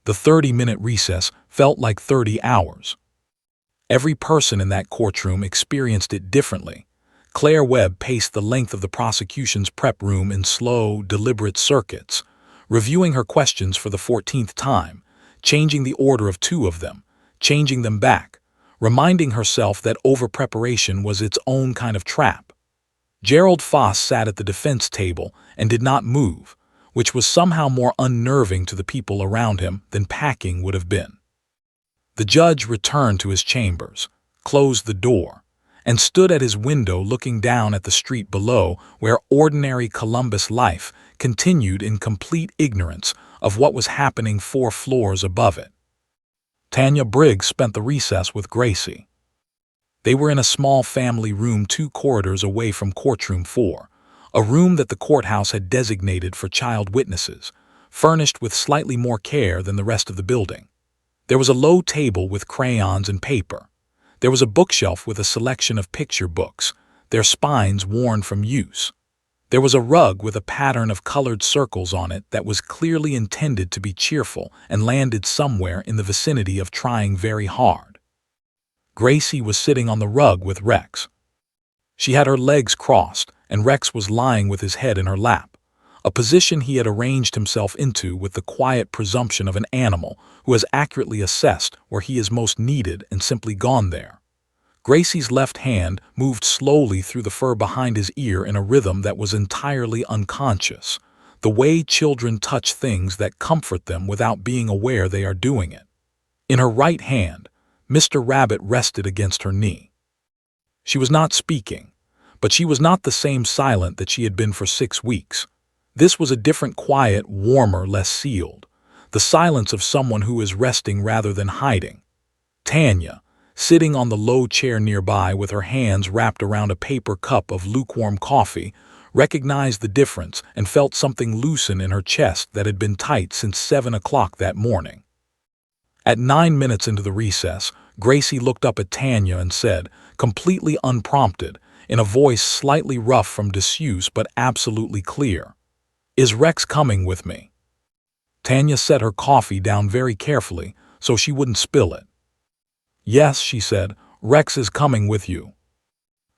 S1: The 30-minute recess felt like 30 hours. Every person in that courtroom experienced it differently. Claire Webb paced the length of the prosecution's prep room in slow, deliberate circuits, reviewing her questions for the 14th time, changing the order of 2 of them, changing them back, reminding herself that over-preparation was its own kind of trap. Gerald Foss sat at the defense table and did not move, which was somehow more unnerving to the people around him than packing would have been. The judge returned to his chambers, closed the door, and stood at his window looking down at the street below where ordinary Columbus life continued in complete ignorance of what was happening 4 floors above it. Tanya Briggs spent the recess with Gracie. They were in a small family room 2 corridors away from courtroom 4, a room that the courthouse had designated for child witnesses, furnished with slightly more care than the rest of the building. There was a low table with crayons and paper. There was a bookshelf with a selection of picture books, their spines worn from use. There was a rug with a pattern of colored circles on it that was clearly intended to be cheerful and landed somewhere in the vicinity of trying very hard. Gracie was sitting on the rug with Rex. She had her legs crossed, and Rex was lying with his head in her lap, a position he had arranged himself into with the quiet presumption of an animal who has accurately assessed where he is most needed and simply gone there. Gracie's left hand moved slowly through the fur behind his ear in a rhythm that was entirely unconscious, the way children touch things that comfort them without being aware they are doing it. In her right hand, Mr. Rabbit rested against her knee. She was not speaking, but she was not the same silent that she had been for 6 weeks. This was a different quiet, warmer, less sealed, the silence of someone who is resting rather than hiding. Tanya, sitting on the low chair nearby with her hands wrapped around a paper cup of lukewarm coffee, recognized the difference and felt something loosen in her chest that had been tight since 7 o'clock that morning. At 9 minutes into the recess, Gracie looked up at Tanya and said, completely unprompted, in a voice slightly rough from disuse but absolutely clear, "Is Rex coming with me?" Tanya set her coffee down very carefully so she wouldn't spill it. "Yes," she said, "Rex is coming with you."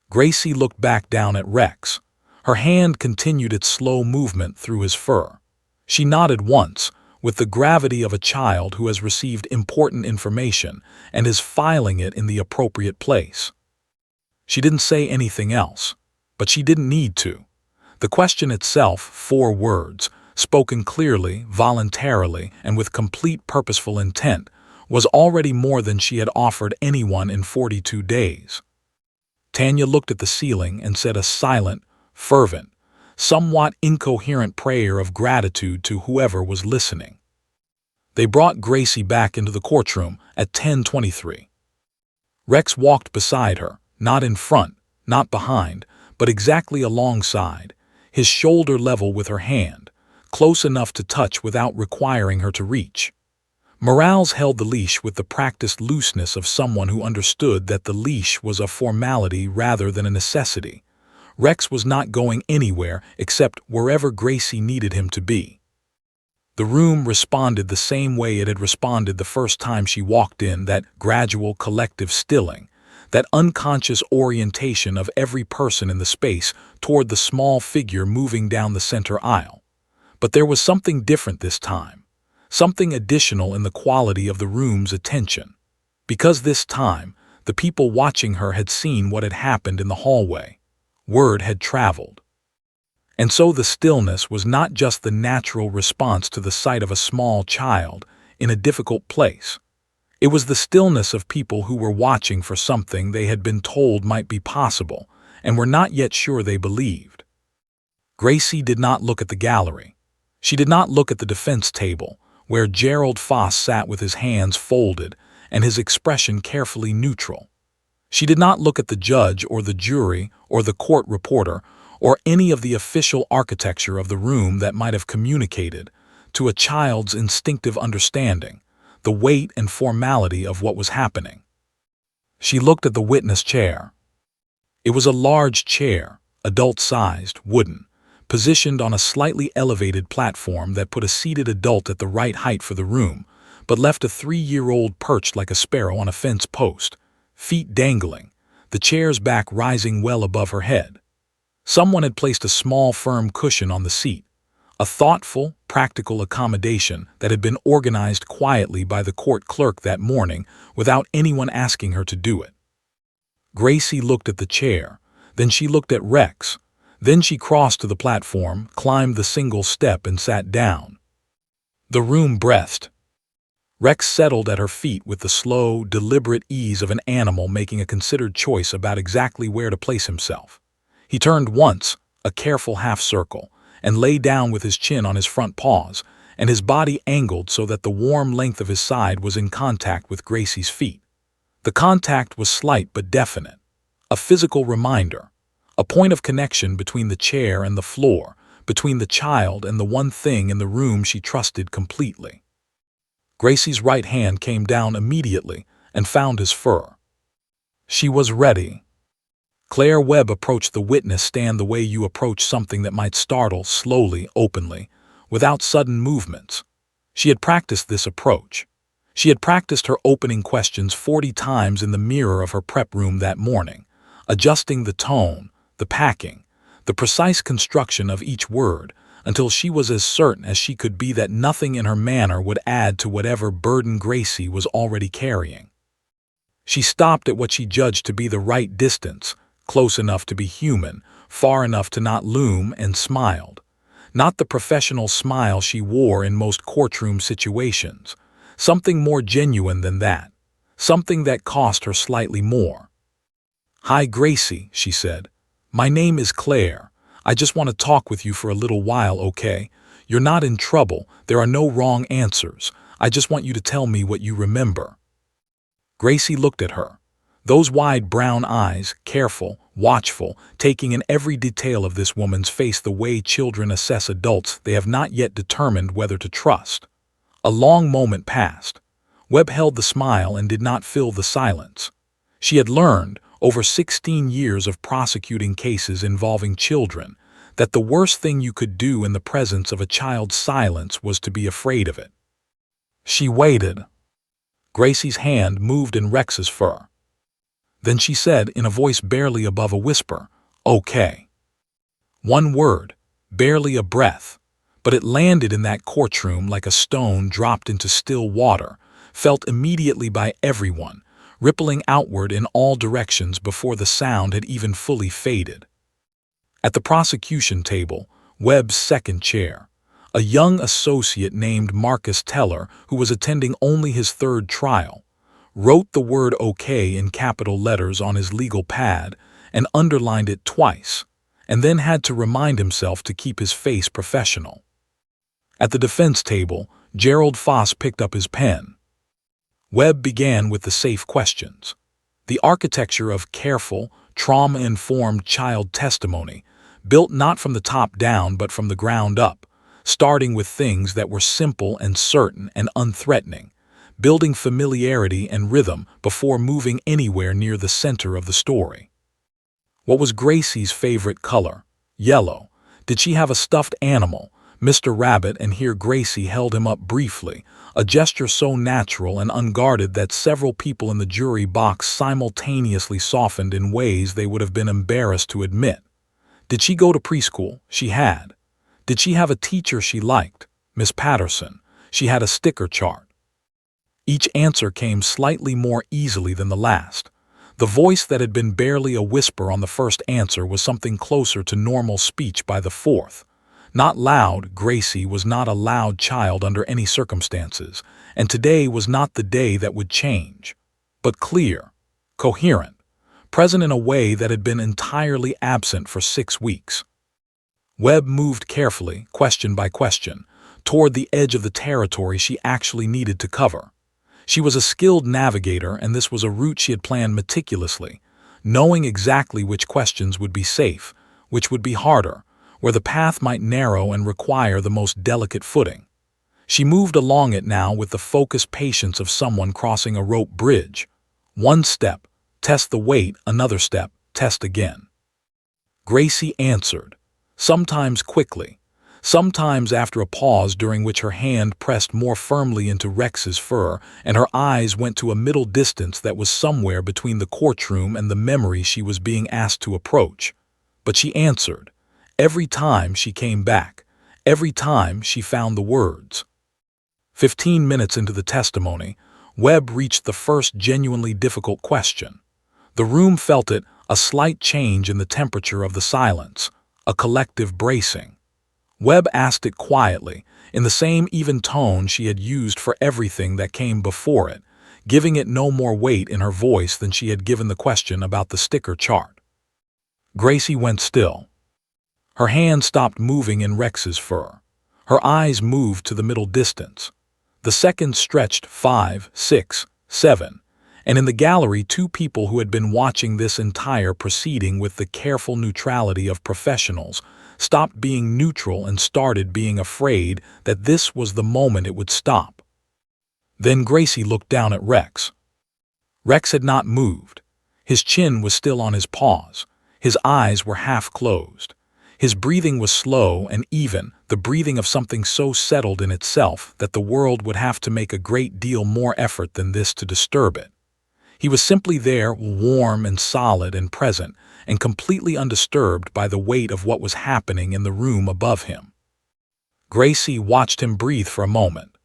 S1: Gracie looked back down at Rex. Her hand continued its slow movement through his fur. She nodded once, with the gravity of a child who has received important information and is filing it in the appropriate place. She didn't say anything else, but she didn't need to. The question itself, 4 words, spoken clearly, voluntarily, and with complete purposeful intent, was already more than she had offered anyone in 42 days. Tanya looked at the ceiling and said a silent, fervent, somewhat incoherent prayer of gratitude to whoever was listening. They brought Gracie back into the courtroom at 10:23. Rex walked beside her, not in front, not behind, but exactly alongside, his shoulder level with her hand, close enough to touch without requiring her to reach. Morales held the leash with the practiced looseness of someone who understood that the leash was a formality rather than a necessity. Rex was not going anywhere except wherever Gracie needed him to be. The room responded the same way it had responded the first time she walked in, that gradual collective stilling, that unconscious orientation of every person in the space toward the small figure moving down the center aisle. But there was something different this time, something additional in the quality of the room's attention. Because this time, the people watching her had seen what had happened in the hallway. Word had traveled. And so the stillness was not just the natural response to the sight of a small child in a difficult place. It was the stillness of people who were watching for something they had been told might be possible and were not yet sure they believed. Gracie did not look at the gallery. She did not look at the defense table, where Gerald Foss sat with his hands folded and his expression carefully neutral. She did not look at the judge or the jury or the court reporter or any of the official architecture of the room that might have communicated, to a child's instinctive understanding, the weight and formality of what was happening. She looked at the witness chair. It was a large chair, adult-sized, wooden, positioned on a slightly elevated platform that put a seated adult at the right height for the room, but left a 3-year-old perched like a sparrow on a fence post, feet dangling, the chair's back rising well above her head. Someone had placed a small, firm cushion on the seat, a thoughtful, practical accommodation that had been organized quietly by the court clerk that morning without anyone asking her to do it. Gracie looked at the chair, then she looked at Rex, then she crossed to the platform, climbed the single step, and sat down. The room breathed. Rex settled at her feet with the slow, deliberate ease of an animal making a considered choice about exactly where to place himself. He turned once, a careful half circle, and lay down with his chin on his front paws, and his body angled so that the warm length of his side was in contact with Gracie's feet. The contact was slight but definite, a physical reminder, a point of connection between the chair and the floor, between the child and the one thing in the room she trusted completely. Gracie's right hand came down immediately and found his fur. She was ready. Claire Webb approached the witness stand the way you approach something that might startle, slowly, openly, without sudden movements. She had practiced this approach. She had practiced her opening questions 40 times in the mirror of her prep room that morning, adjusting the tone, the packing, the precise construction of each word, until she was as certain as she could be that nothing in her manner would add to whatever burden Gracie was already carrying. She stopped at what she judged to be the right distance, close enough to be human, far enough to not loom, and smiled. Not the professional smile she wore in most courtroom situations. Something more genuine than that. Something that cost her slightly more. "Hi, Gracie," she said. "My name is Claire. I just want to talk with you for a little while, okay? You're not in trouble. There are no wrong answers. I just want you to tell me what you remember." Gracie looked at her. Those wide brown eyes, careful, watchful, taking in every detail of this woman's face the way children assess adults they have not yet determined whether to trust. A long moment passed. Webb held the smile and did not fill the silence. She had learned, over 16 years of prosecuting cases involving children, that the worst thing you could do in the presence of a child's silence was to be afraid of it. She waited. Gracie's hand moved in Rex's fur. Then she said in a voice barely above a whisper, "Okay." One word, barely a breath, but it landed in that courtroom like a stone dropped into still water, felt immediately by everyone, rippling outward in all directions before the sound had even fully faded. At the prosecution table, Webb's second chair, a young associate named Marcus Teller, who was attending only his third trial, wrote the word "okay" in capital letters on his legal pad and underlined it twice, and then had to remind himself to keep his face professional. At the defense table, Gerald Foss picked up his pen. Webb began with the safe questions. The architecture of careful, trauma-informed child testimony, built not from the top down but from the ground up, starting with things that were simple and certain and unthreatening, building familiarity and rhythm before moving anywhere near the center of the story. What was Gracie's favorite color? Yellow. Did she have a stuffed animal, Mr. Rabbit? And here Gracie held him up briefly, a gesture so natural and unguarded that several people in the jury box simultaneously softened in ways they would have been embarrassed to admit. Did she go to preschool? She had. Did she have a teacher she liked? Miss Patterson. She had a sticker chart. Each answer came slightly more easily than the last. The voice that had been barely a whisper on the first answer was something closer to normal speech by the fourth. Not loud, Gracie was not a loud child under any circumstances, and today was not the day that would change. But clear, coherent, present in a way that had been entirely absent for 6 weeks. Webb moved carefully, question by question, toward the edge of the territory she actually needed to cover. She was a skilled navigator, and this was a route she had planned meticulously, knowing exactly which questions would be safe, which would be harder, where the path might narrow and require the most delicate footing. She moved along it now with the focused patience of someone crossing a rope bridge. One step, test the weight; another step, test again. Gracie answered. sometimes quickly, sometimes after a pause during which her hand pressed more firmly into Rex's fur and her eyes went to a middle distance that was somewhere between the courtroom and the memory she was being asked to approach. But she answered. Every time she came back, every time she found the words. 15 minutes into the testimony, Webb reached the first genuinely difficult question. The room felt it, a slight change in the temperature of the silence, a collective bracing. Webb asked it quietly, in the same even tone she had used for everything that came before it, giving it no more weight in her voice than she had given the question about the sticker chart. Gracie went still. Her hand stopped moving in Rex's fur. Her eyes moved to the middle distance. The seconds stretched 5, 6, 7, and in the gallery 2 people who had been watching this entire proceeding with the careful neutrality of professionals stopped being neutral and started being afraid that this was the moment it would stop. Then Gracie looked down at Rex. Rex had not moved. His chin was still on his paws. His eyes were half closed. His breathing was slow and even, the breathing of something so settled in itself that the world would have to make a great deal more effort than this to disturb it. He was simply there, warm and solid and present, and completely undisturbed by the weight of what was happening in the room above him. Gracie watched him breathe for a moment.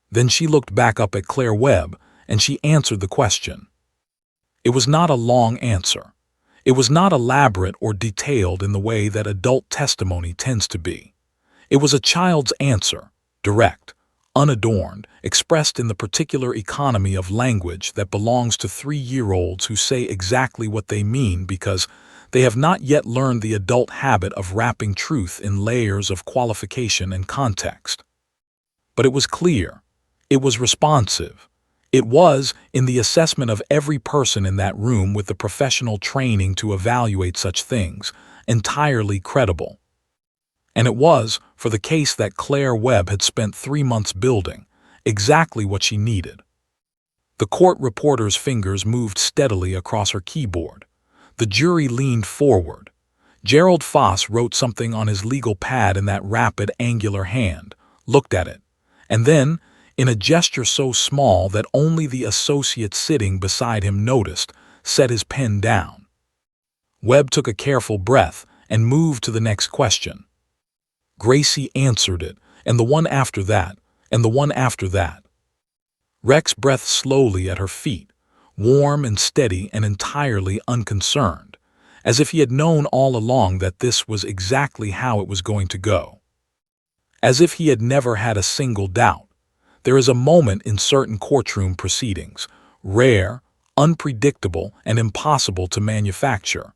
S1: Then she looked back up at Claire Webb, and she answered the question. It was not a long answer. It was not elaborate or detailed in the way that adult testimony tends to be. It was a child's answer, direct, unadorned, expressed in the particular economy of language that belongs to 3-year-olds who say exactly what they mean because they have not yet learned the adult habit of wrapping truth in layers of qualification and context. But it was clear. It was responsive. It was, in the assessment of every person in that room with the professional training to evaluate such things, entirely credible. And it was, for the case that Claire Webb had spent 3 months building, exactly what she needed. The court reporter's fingers moved steadily across her keyboard. The jury leaned forward. Gerald Foss wrote something on his legal pad in that rapid, angular hand, looked at it, and then, in a gesture so small that only the associate sitting beside him noticed, set his pen down. Webb took a careful breath and moved to the next question. Gracie answered it, and the one after that, and the one after that. Rex breathed slowly at her feet, warm and steady and entirely unconcerned, as if he had known all along that this was exactly how it was going to go. As if he had never had a single doubt. There is a moment in certain courtroom proceedings, rare, unpredictable, and impossible to manufacture,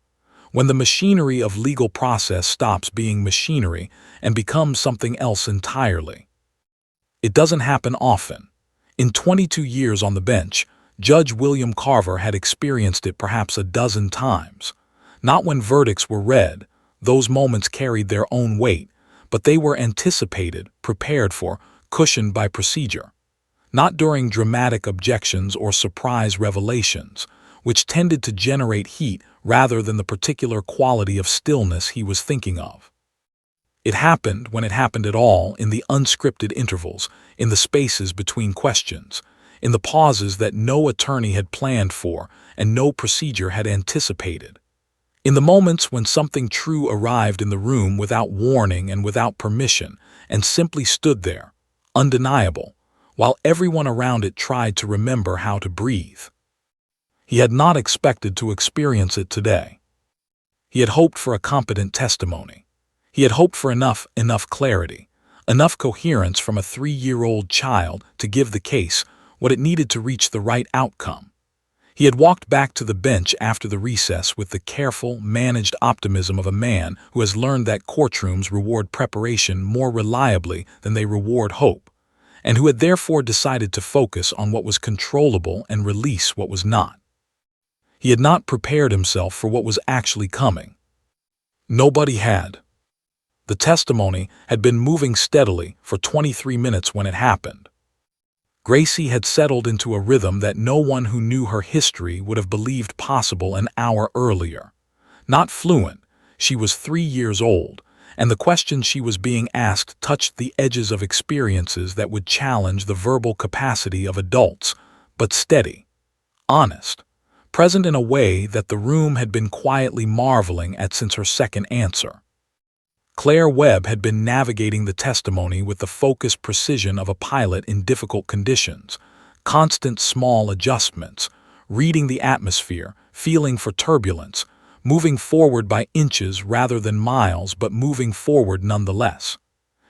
S1: when the machinery of legal process stops being machinery and becomes something else entirely. It doesn't happen often. In 22 years on the bench, Judge William Carver had experienced it perhaps a dozen times. Not when verdicts were read, those moments carried their own weight, but they were anticipated, prepared for, cushioned by procedure. Not during dramatic objections or surprise revelations, which tended to generate heat rather than the particular quality of stillness he was thinking of. It happened, when it happened at all, in the unscripted intervals, in the spaces between questions, in the pauses that no attorney had planned for and no procedure had anticipated. In the moments when something true arrived in the room without warning and without permission and simply stood there, undeniable, while everyone around it tried to remember how to breathe. He had not expected to experience it today. He had hoped for a competent testimony. He had hoped for enough clarity, enough coherence from a 3-year-old child to give the case what it needed to reach the right outcome. He had walked back to the bench after the recess with the careful, managed optimism of a man who has learned that courtrooms reward preparation more reliably than they reward hope, and who had therefore decided to focus on what was controllable and release what was not. He had not prepared himself for what was actually coming. Nobody had. The testimony had been moving steadily for 23 minutes when it happened. Gracie had settled into a rhythm that no one who knew her history would have believed possible an hour earlier. Not fluent, she was 3 years old, and the questions she was being asked touched the edges of experiences that would challenge the verbal capacity of adults, but steady, honest, present in a way that the room had been quietly marveling at since her second answer. Claire Webb had been navigating the testimony with the focused precision of a pilot in difficult conditions, constant small adjustments, reading the atmosphere, feeling for turbulence, moving forward by inches rather than miles, but moving forward nonetheless.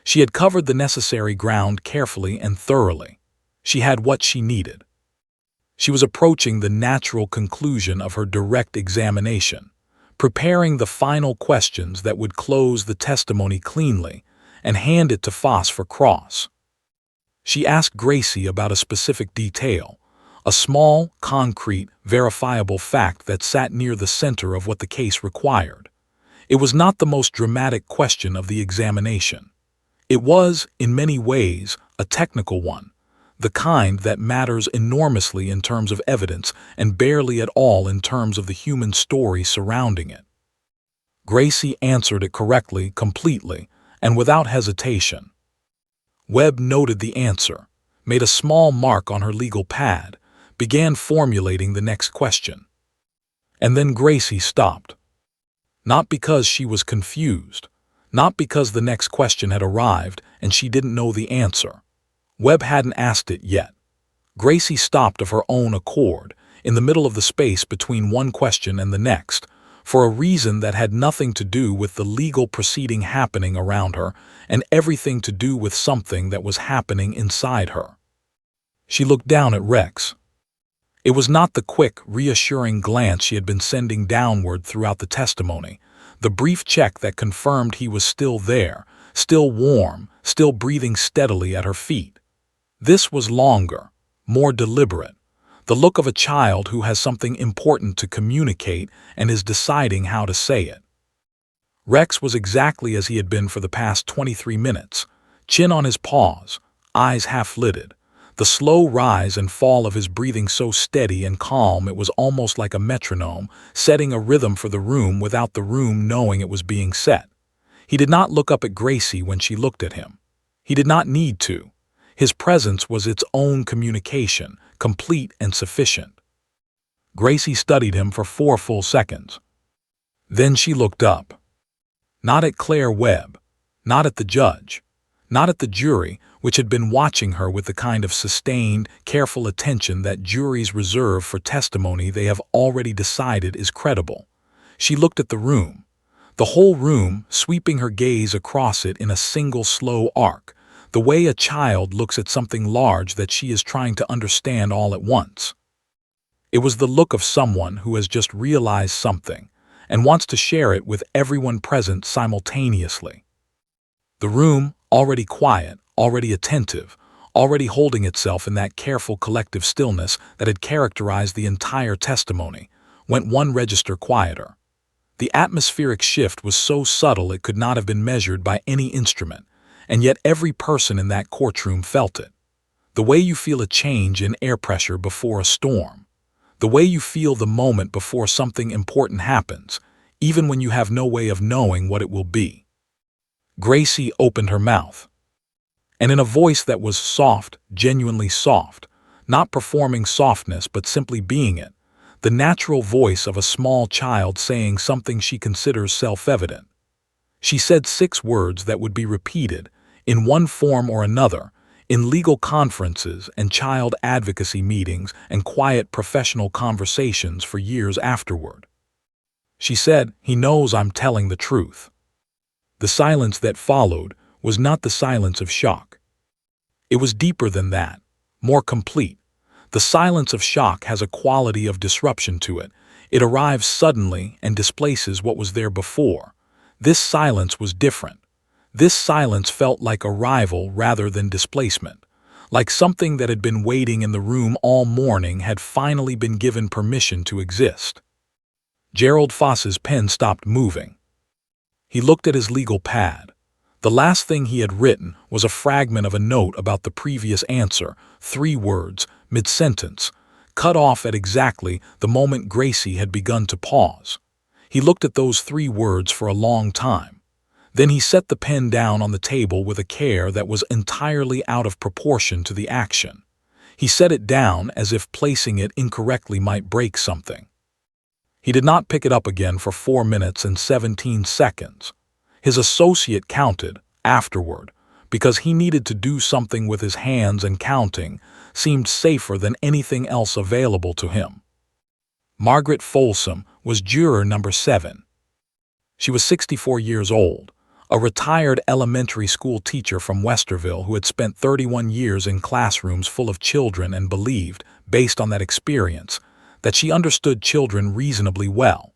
S1: She had covered the necessary ground carefully and thoroughly. She had what she needed. She was approaching the natural conclusion of her direct examination, preparing the final questions that would close the testimony cleanly and hand it to Foss for cross. She asked Gracie about a specific detail, a small, concrete, verifiable fact that sat near the center of what the case required. It was not the most dramatic question of the examination. It was, in many ways, a technical one, the kind that matters enormously in terms of evidence and barely at all in terms of the human story surrounding it. Gracie answered it correctly, completely, and without hesitation. Webb noted the answer, made a small mark on her legal pad, began formulating the next question. And then Gracie stopped. Not because she was confused, not because the next question had arrived and she didn't know the answer. Webb hadn't asked it yet. Gracie stopped of her own accord, in the middle of the space between one question and the next, for a reason that had nothing to do with the legal proceeding happening around her and everything to do with something that was happening inside her. She looked down at Rex. It was not the quick, reassuring glance she had been sending downward throughout the testimony, the brief check that confirmed he was still there, still warm, still breathing steadily at her feet. This was longer, more deliberate, the look of a child who has something important to communicate and is deciding how to say it. Rex was exactly as he had been for the past 23 minutes, chin on his paws, eyes half-lidded, the slow rise and fall of his breathing so steady and calm it was almost like a metronome, setting a rhythm for the room without the room knowing it was being set. He did not look up at Gracie when she looked at him. He did not need to. His presence was its own communication, complete and sufficient. Gracie studied him for 4 full seconds. Then she looked up. Not at Claire Webb, not at the judge, not at the jury, which had been watching her with the kind of sustained, careful attention that juries reserve for testimony they have already decided is credible. She looked at the room, the whole room, sweeping her gaze across it in a single slow arc, the way a child looks at something large that she is trying to understand all at once. It was the look of someone who has just realized something and wants to share it with everyone present simultaneously. The room, already quiet, already attentive, already holding itself in that careful collective stillness that had characterized the entire testimony, went one register quieter. The atmospheric shift was so subtle it could not have been measured by any instrument, and yet every person in that courtroom felt it. The way you feel a change in air pressure before a storm. The way you feel the moment before something important happens, even when you have no way of knowing what it will be. Gracie opened her mouth. And in a voice that was soft, genuinely soft, not performing softness but simply being it, the natural voice of a small child saying something she considers self-evident. She said 6 words that would be repeated, in one form or another, in legal conferences and child advocacy meetings and quiet professional conversations for years afterward. She said, "He knows I'm telling the truth." The silence that followed was not the silence of shock. It was deeper than that, more complete. The silence of shock has a quality of disruption to it. It arrives suddenly and displaces what was there before. This silence was different. This silence felt like arrival rather than displacement, like something that had been waiting in the room all morning had finally been given permission to exist. Gerald Foss's pen stopped moving. He looked at his legal pad. The last thing he had written was a fragment of a note about the previous answer, 3 words, mid-sentence, cut off at exactly the moment Gracie had begun to pause. He looked at those 3 words for a long time. Then he set the pen down on the table with a care that was entirely out of proportion to the action. He set it down as if placing it incorrectly might break something. He did not pick it up again for 4 minutes and 17 seconds. His associate counted, afterward, because he needed to do something with his hands, and counting seemed safer than anything else available to him. Margaret Folsom was juror number 7. She was 64 years old, a retired elementary school teacher from Westerville who had spent 31 years in classrooms full of children and believed, based on that experience, that she understood children reasonably well.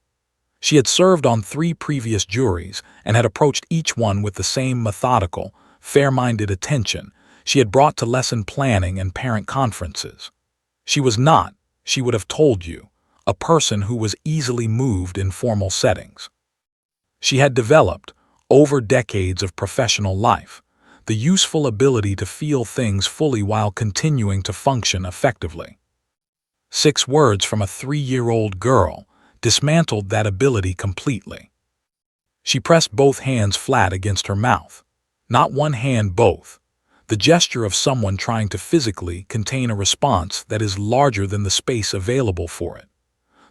S1: She had served on 3 previous juries and had approached each one with the same methodical, fair-minded attention she had brought to lesson planning and parent conferences. She was not, she would have told you, a person who was easily moved in formal settings. She had developed, over decades of professional life, the useful ability to feel things fully while continuing to function effectively. 6 words from a 3-year-old girl dismantled that ability completely. She pressed both hands flat against her mouth. Not one hand, both. The gesture of someone trying to physically contain a response that is larger than the space available for it.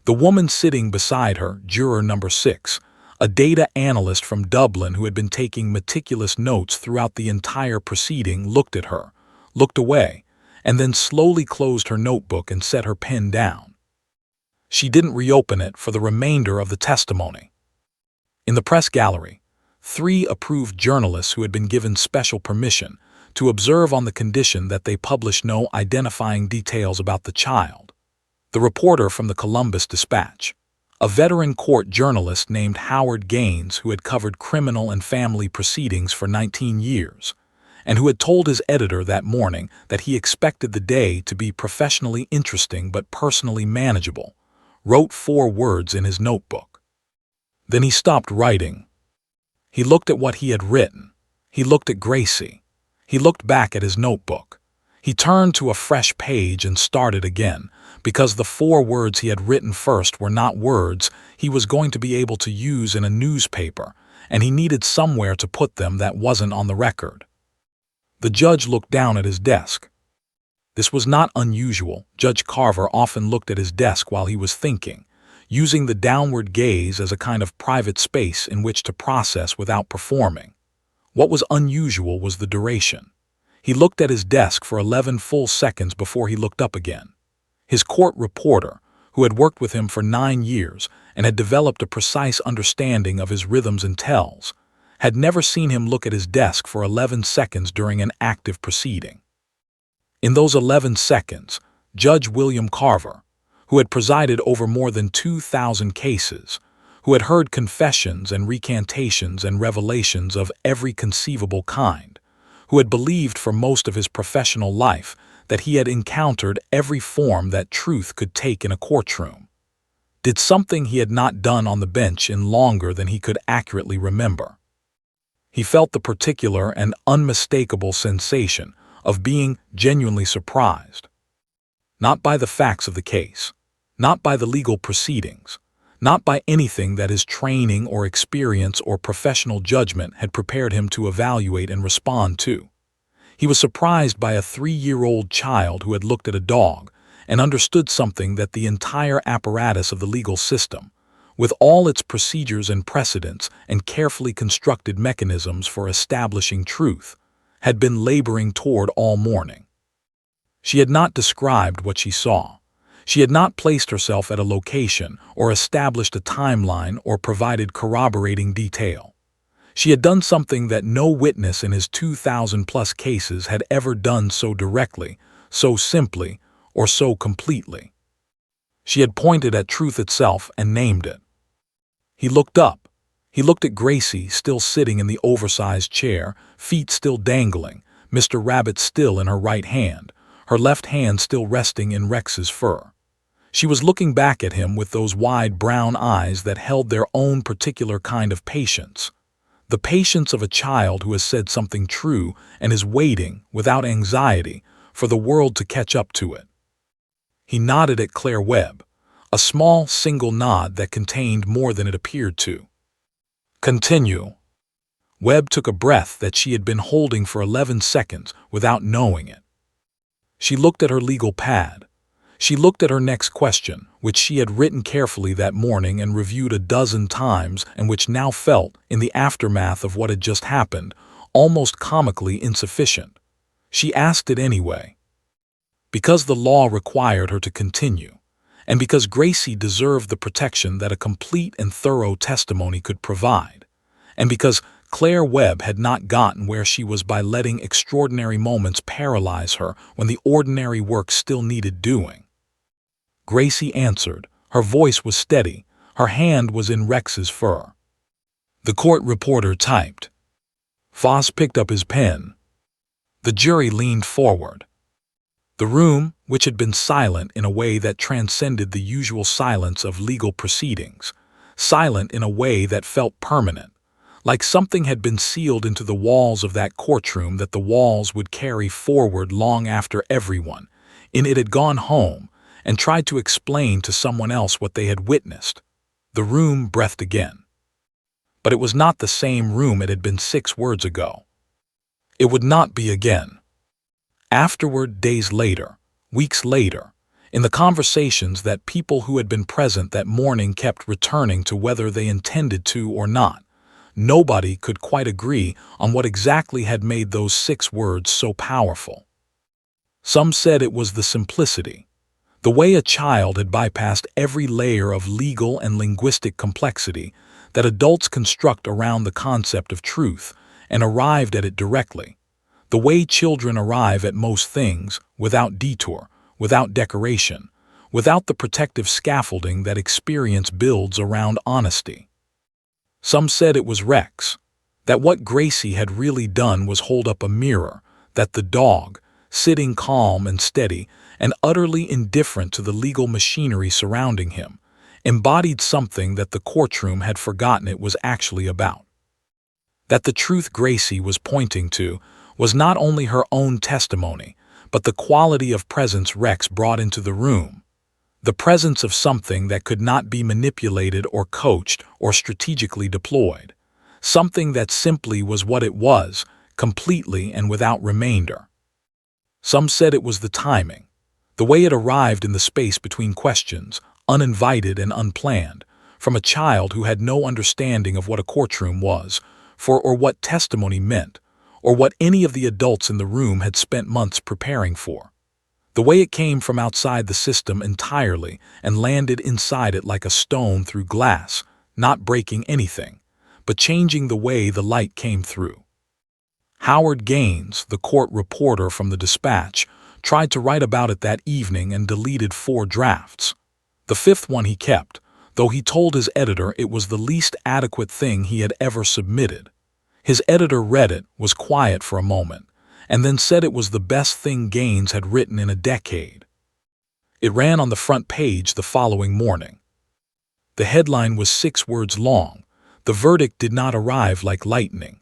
S1: The woman sitting beside her, juror number 6, a data analyst from Dublin who had been taking meticulous notes throughout the entire proceeding, looked at her, looked away, and then slowly closed her notebook and set her pen down. She didn't reopen it for the remainder of the testimony. In the press gallery, 3 approved journalists who had been given special permission to observe on the condition that they publish no identifying details about the child. The reporter from the Columbus Dispatch, a veteran court journalist named Howard Gaines who had covered criminal and family proceedings for 19 years, and who had told his editor that morning that he expected the day to be professionally interesting but personally manageable, wrote 4 words in his notebook. Then he stopped writing. He looked at what he had written. He looked at Gracie. He looked back at his notebook. He turned to a fresh page and started again, because the 4 words he had written first were not words he was going to be able to use in a newspaper, and he needed somewhere to put them that wasn't on the record. The judge looked down at his desk. This was not unusual. Judge Carver often looked at his desk while he was thinking, using the downward gaze as a kind of private space in which to process without performing. What was unusual was the duration. He looked at his desk for 11 full seconds before he looked up again. His court reporter, who had worked with him for 9 years and had developed a precise understanding of his rhythms and tells, had never seen him look at his desk for 11 seconds during an active proceeding. In those 11 seconds, Judge William Carver, who had presided over more than 2,000 cases, who had heard confessions and recantations and revelations of every conceivable kind, who had believed for most of his professional life that he had encountered every form that truth could take in a courtroom, did something he had not done on the bench in longer than he could accurately remember. He felt the particular and unmistakable sensation of being genuinely surprised. Not by the facts of the case, not by the legal proceedings, not by anything that his training or experience or professional judgment had prepared him to evaluate and respond to. He was surprised by a 3-year-old child who had looked at a dog and understood something that the entire apparatus of the legal system, with all its procedures and precedents and carefully constructed mechanisms for establishing truth, had been laboring toward all morning. She had not described what she saw. She had not placed herself at a location or established a timeline or provided corroborating detail. She had done something that no witness in his 2,000-plus cases had ever done so directly, so simply, or so completely. She had pointed at truth itself and named it. He looked up. He looked at Gracie still sitting in the oversized chair, feet still dangling, Mr. Rabbit still in her right hand, her left hand still resting in Rex's fur. She was looking back at him with those wide brown eyes that held their own particular kind of patience. The patience of a child who has said something true and is waiting, without anxiety, for the world to catch up to it. He nodded at Claire Webb, a small single nod that contained more than it appeared to. Continue. Webb took a breath that she had been holding for 11 seconds without knowing it. She looked at her legal pad. She looked at her next question, which she had written carefully that morning and reviewed a dozen times and which now felt, in the aftermath of what had just happened, almost comically insufficient. She asked it anyway. Because the law required her to continue, and because Gracie deserved the protection that a complete and thorough testimony could provide, and because Claire Webb had not gotten where she was by letting extraordinary moments paralyze her when the ordinary work still needed doing. Gracie answered. Her voice was steady. Her hand was in Rex's fur. The court reporter typed. Foss picked up his pen. The jury leaned forward. The room, which had been silent in a way that transcended the usual silence of legal proceedings, silent in a way that felt permanent, like something had been sealed into the walls of that courtroom that the walls would carry forward long after everyone in it had gone home and tried to explain to someone else what they had witnessed. The room breathed again. But it was not the same room it had been 6 words ago. It would not be again. Afterward, days later, weeks later, in the conversations that people who had been present that morning kept returning to whether they intended to or not, nobody could quite agree on what exactly had made those 6 words so powerful. Some said it was the simplicity, the way a child had bypassed every layer of legal and linguistic complexity that adults construct around the concept of truth and arrived at it directly, the way children arrive at most things, without detour, without decoration, without the protective scaffolding that experience builds around honesty. Some said it was Rex, that what Gracie had really done was hold up a mirror, that the dog, sitting calm and steady and utterly indifferent to the legal machinery surrounding him, embodied something that the courtroom had forgotten it was actually about. That the truth Gracie was pointing to was not only her own testimony, but the quality of presence Rex brought into the room, the presence of something that could not be manipulated or coached or strategically deployed, something that simply was what it was, completely and without remainder. Some said it was the timing, the way it arrived in the space between questions, uninvited and unplanned, from a child who had no understanding of what a courtroom was, or what testimony meant, or what any of the adults in the room had spent months preparing for. The way it came from outside the system entirely and landed inside it like a stone through glass, not breaking anything, but changing the way the light came through. Howard Gaines, the court reporter from the Dispatch, tried to write about it that evening and deleted 4 drafts. The 5th one he kept, though he told his editor it was the least adequate thing he had ever submitted. His editor read it, was quiet for a moment, and then said it was the best thing Gaines had written in a decade. It ran on the front page the following morning. The headline was 6 words long. The verdict did not arrive like lightning.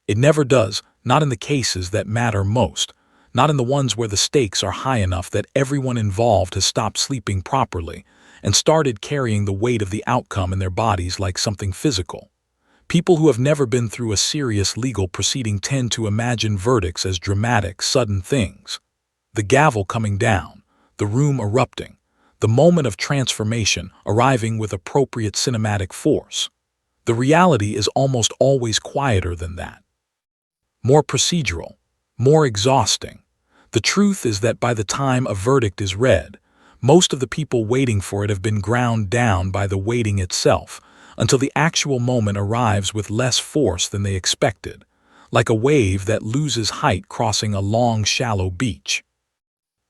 S1: It never does, not in the cases that matter most, not in the ones where the stakes are high enough that everyone involved has stopped sleeping properly and started carrying the weight of the outcome in their bodies like something physical. People who have never been through a serious legal proceeding tend to imagine verdicts as dramatic, sudden things. The gavel coming down, the room erupting, the moment of transformation arriving with appropriate cinematic force. The reality is almost always quieter than that. More procedural, more exhausting. The truth is that by the time a verdict is read, most of the people waiting for it have been ground down by the waiting itself, until the actual moment arrives with less force than they expected, like a wave that loses height crossing a long, shallow beach.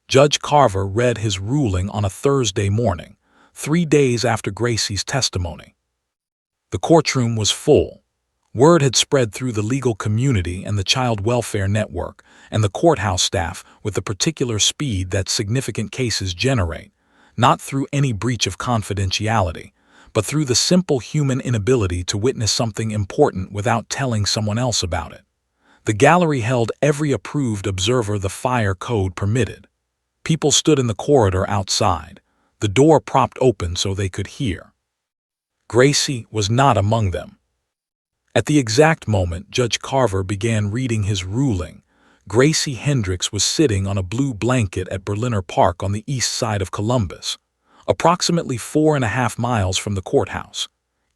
S1: Judge Carver read his ruling on a Thursday morning, 3 days after Gracie's testimony. The courtroom was full. Word had spread through the legal community and the Child Welfare Network and the courthouse staff with the particular speed that significant cases generate, not through any breach of confidentiality, but through the simple human inability to witness something important without telling someone else about it. The gallery held every approved observer the fire code permitted. People stood in the corridor outside, the door propped open so they could hear. Gracie was not among them. At the exact moment Judge Carver began reading his ruling, Gracie Hendricks was sitting on a blue blanket at Berliner Park on the east side of Columbus, approximately 4.5 miles from the courthouse,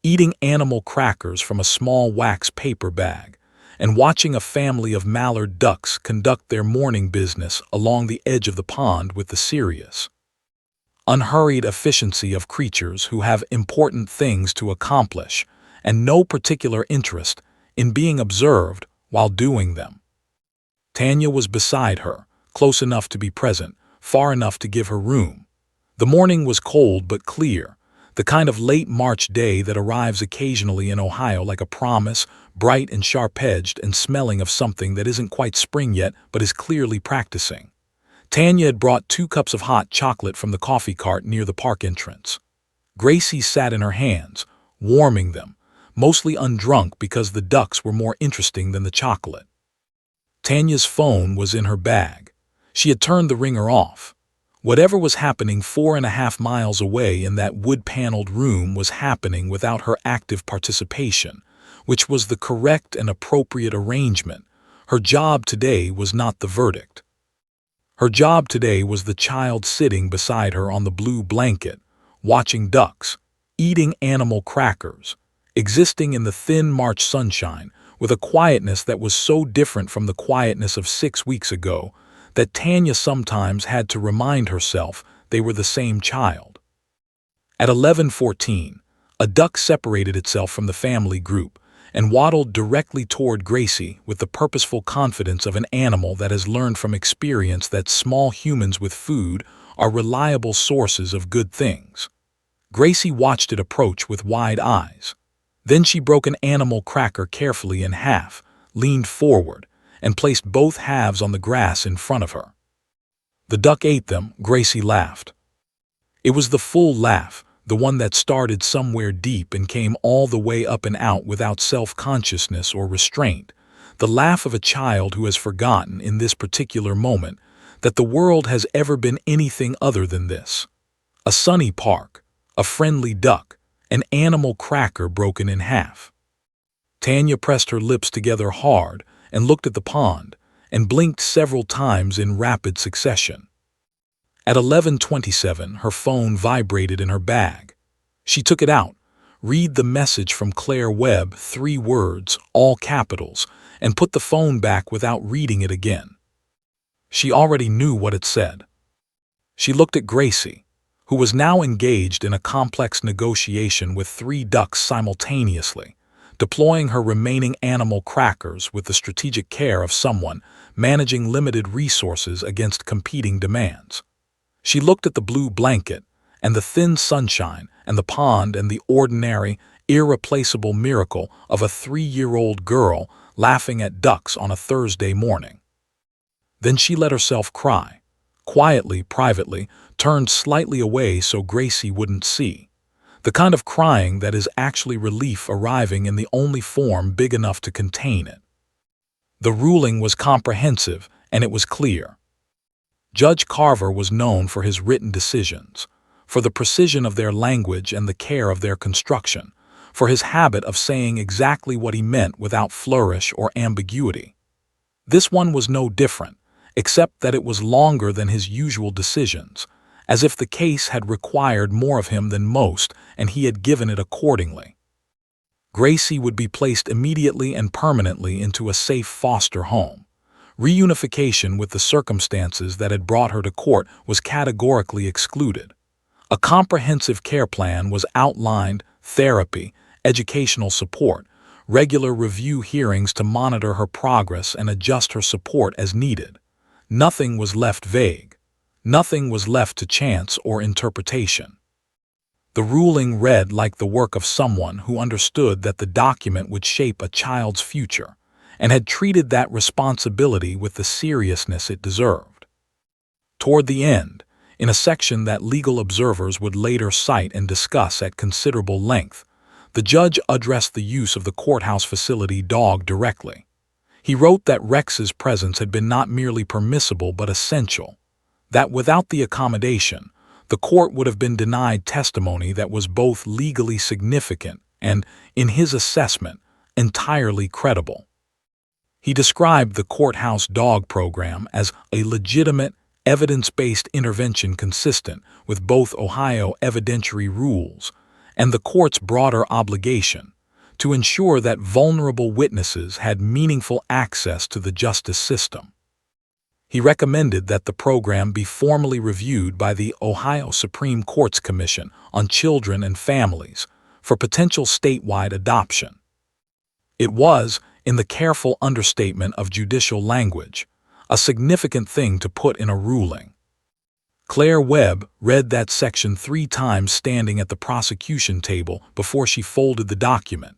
S1: eating animal crackers from a small wax paper bag and watching a family of mallard ducks conduct their morning business along the edge of the pond with the serious, unhurried efficiency of creatures who have important things to accomplish and no particular interest in being observed while doing them. Tanya was beside her, close enough to be present, far enough to give her room. The morning was cold but clear, the kind of late March day that arrives occasionally in Ohio like a promise, bright and sharp-edged and smelling of something that isn't quite spring yet but is clearly practicing. Tanya had brought 2 cups of hot chocolate from the coffee cart near the park entrance. Gracie sat in her hands, warming them, mostly undrunk because the ducks were more interesting than the chocolate. Tanya's phone was in her bag. She had turned the ringer off. Whatever was happening 4.5 miles away in that wood-paneled room was happening without her active participation, which was the correct and appropriate arrangement. Her job today was not the verdict. Her job today was the child sitting beside her on the blue blanket, watching ducks, eating animal crackers, existing in the thin March sunshine with a quietness that was so different from the quietness of 6 weeks ago that Tanya sometimes had to remind herself they were the same child. At 11:14, a duck separated itself from the family group and waddled directly toward Gracie with the purposeful confidence of an animal that has learned from experience that small humans with food are reliable sources of good things. Gracie watched it approach with wide eyes. Then she broke an animal cracker carefully in half, leaned forward, and placed both halves on the grass in front of her. The duck ate them. Gracie laughed. It was the full laugh, the one that started somewhere deep and came all the way up and out without self-consciousness or restraint, the laugh of a child who has forgotten in this particular moment that the world has ever been anything other than this. A sunny park, a friendly duck, an animal cracker broken in half. Tanya pressed her lips together hard and looked at the pond and blinked several times in rapid succession. At 11:27, her phone vibrated in her bag. She took it out, read the message from Claire Webb, 3 words, all capitals, and put the phone back without reading it again. She already knew what it said. She looked at Gracie, who was now engaged in a complex negotiation with 3 ducks simultaneously, deploying her remaining animal crackers with the strategic care of someone managing limited resources against competing demands. She looked at the blue blanket and the thin sunshine and the pond and the ordinary, irreplaceable miracle of a 3-year-old girl laughing at ducks on a Thursday morning. Then she let herself cry, quietly, privately, turned slightly away so Gracie wouldn't see. The kind of crying that is actually relief arriving in the only form big enough to contain it. The ruling was comprehensive and it was clear. Judge Carver was known for his written decisions, for the precision of their language and the care of their construction, for his habit of saying exactly what he meant without flourish or ambiguity. This one was no different, except that it was longer than his usual decisions, as if the case had required more of him than most and he had given it accordingly. Gracie would be placed immediately and permanently into a safe foster home. Reunification with the circumstances that had brought her to court was categorically excluded. A comprehensive care plan was outlined: therapy, educational support, regular review hearings to monitor her progress and adjust her support as needed. Nothing was left vague. Nothing was left to chance or interpretation. The ruling read like the work of someone who understood that the document would shape a child's future and had treated that responsibility with the seriousness it deserved. Toward the end, in a section that legal observers would later cite and discuss at considerable length, the judge addressed the use of the courthouse facility dog directly. He wrote that Rex's presence had been not merely permissible but essential, that without the accommodation, the court would have been denied testimony that was both legally significant and, in his assessment, entirely credible. He described the courthouse dog program as a legitimate, evidence-based intervention consistent with both Ohio evidentiary rules and the court's broader obligation to ensure that vulnerable witnesses had meaningful access to the justice system. He recommended that the program be formally reviewed by the Ohio Supreme Court's Commission on Children and Families for potential statewide adoption. It was, in the careful understatement of judicial language, a significant thing to put in a ruling. Claire Webb read that section 3 times standing at the prosecution table before she folded the document,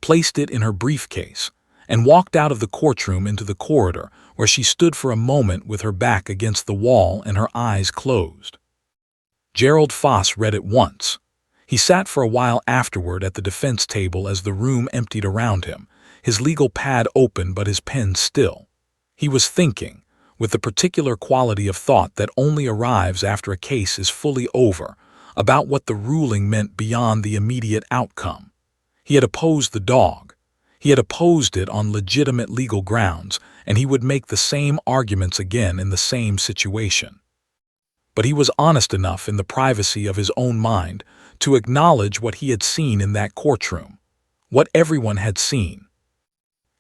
S1: placed it in her briefcase, and walked out of the courtroom into the corridor, where she stood for a moment with her back against the wall and her eyes closed. Gerald Foss read it once. He sat for a while afterward at the defense table as the room emptied around him, his legal pad open but his pen still. He was thinking, with the particular quality of thought that only arrives after a case is fully over, about what the ruling meant beyond the immediate outcome. He had opposed the dog. He had opposed it on legitimate legal grounds, and he would make the same arguments again in the same situation. But he was honest enough in the privacy of his own mind to acknowledge what he had seen in that courtroom, what everyone had seen.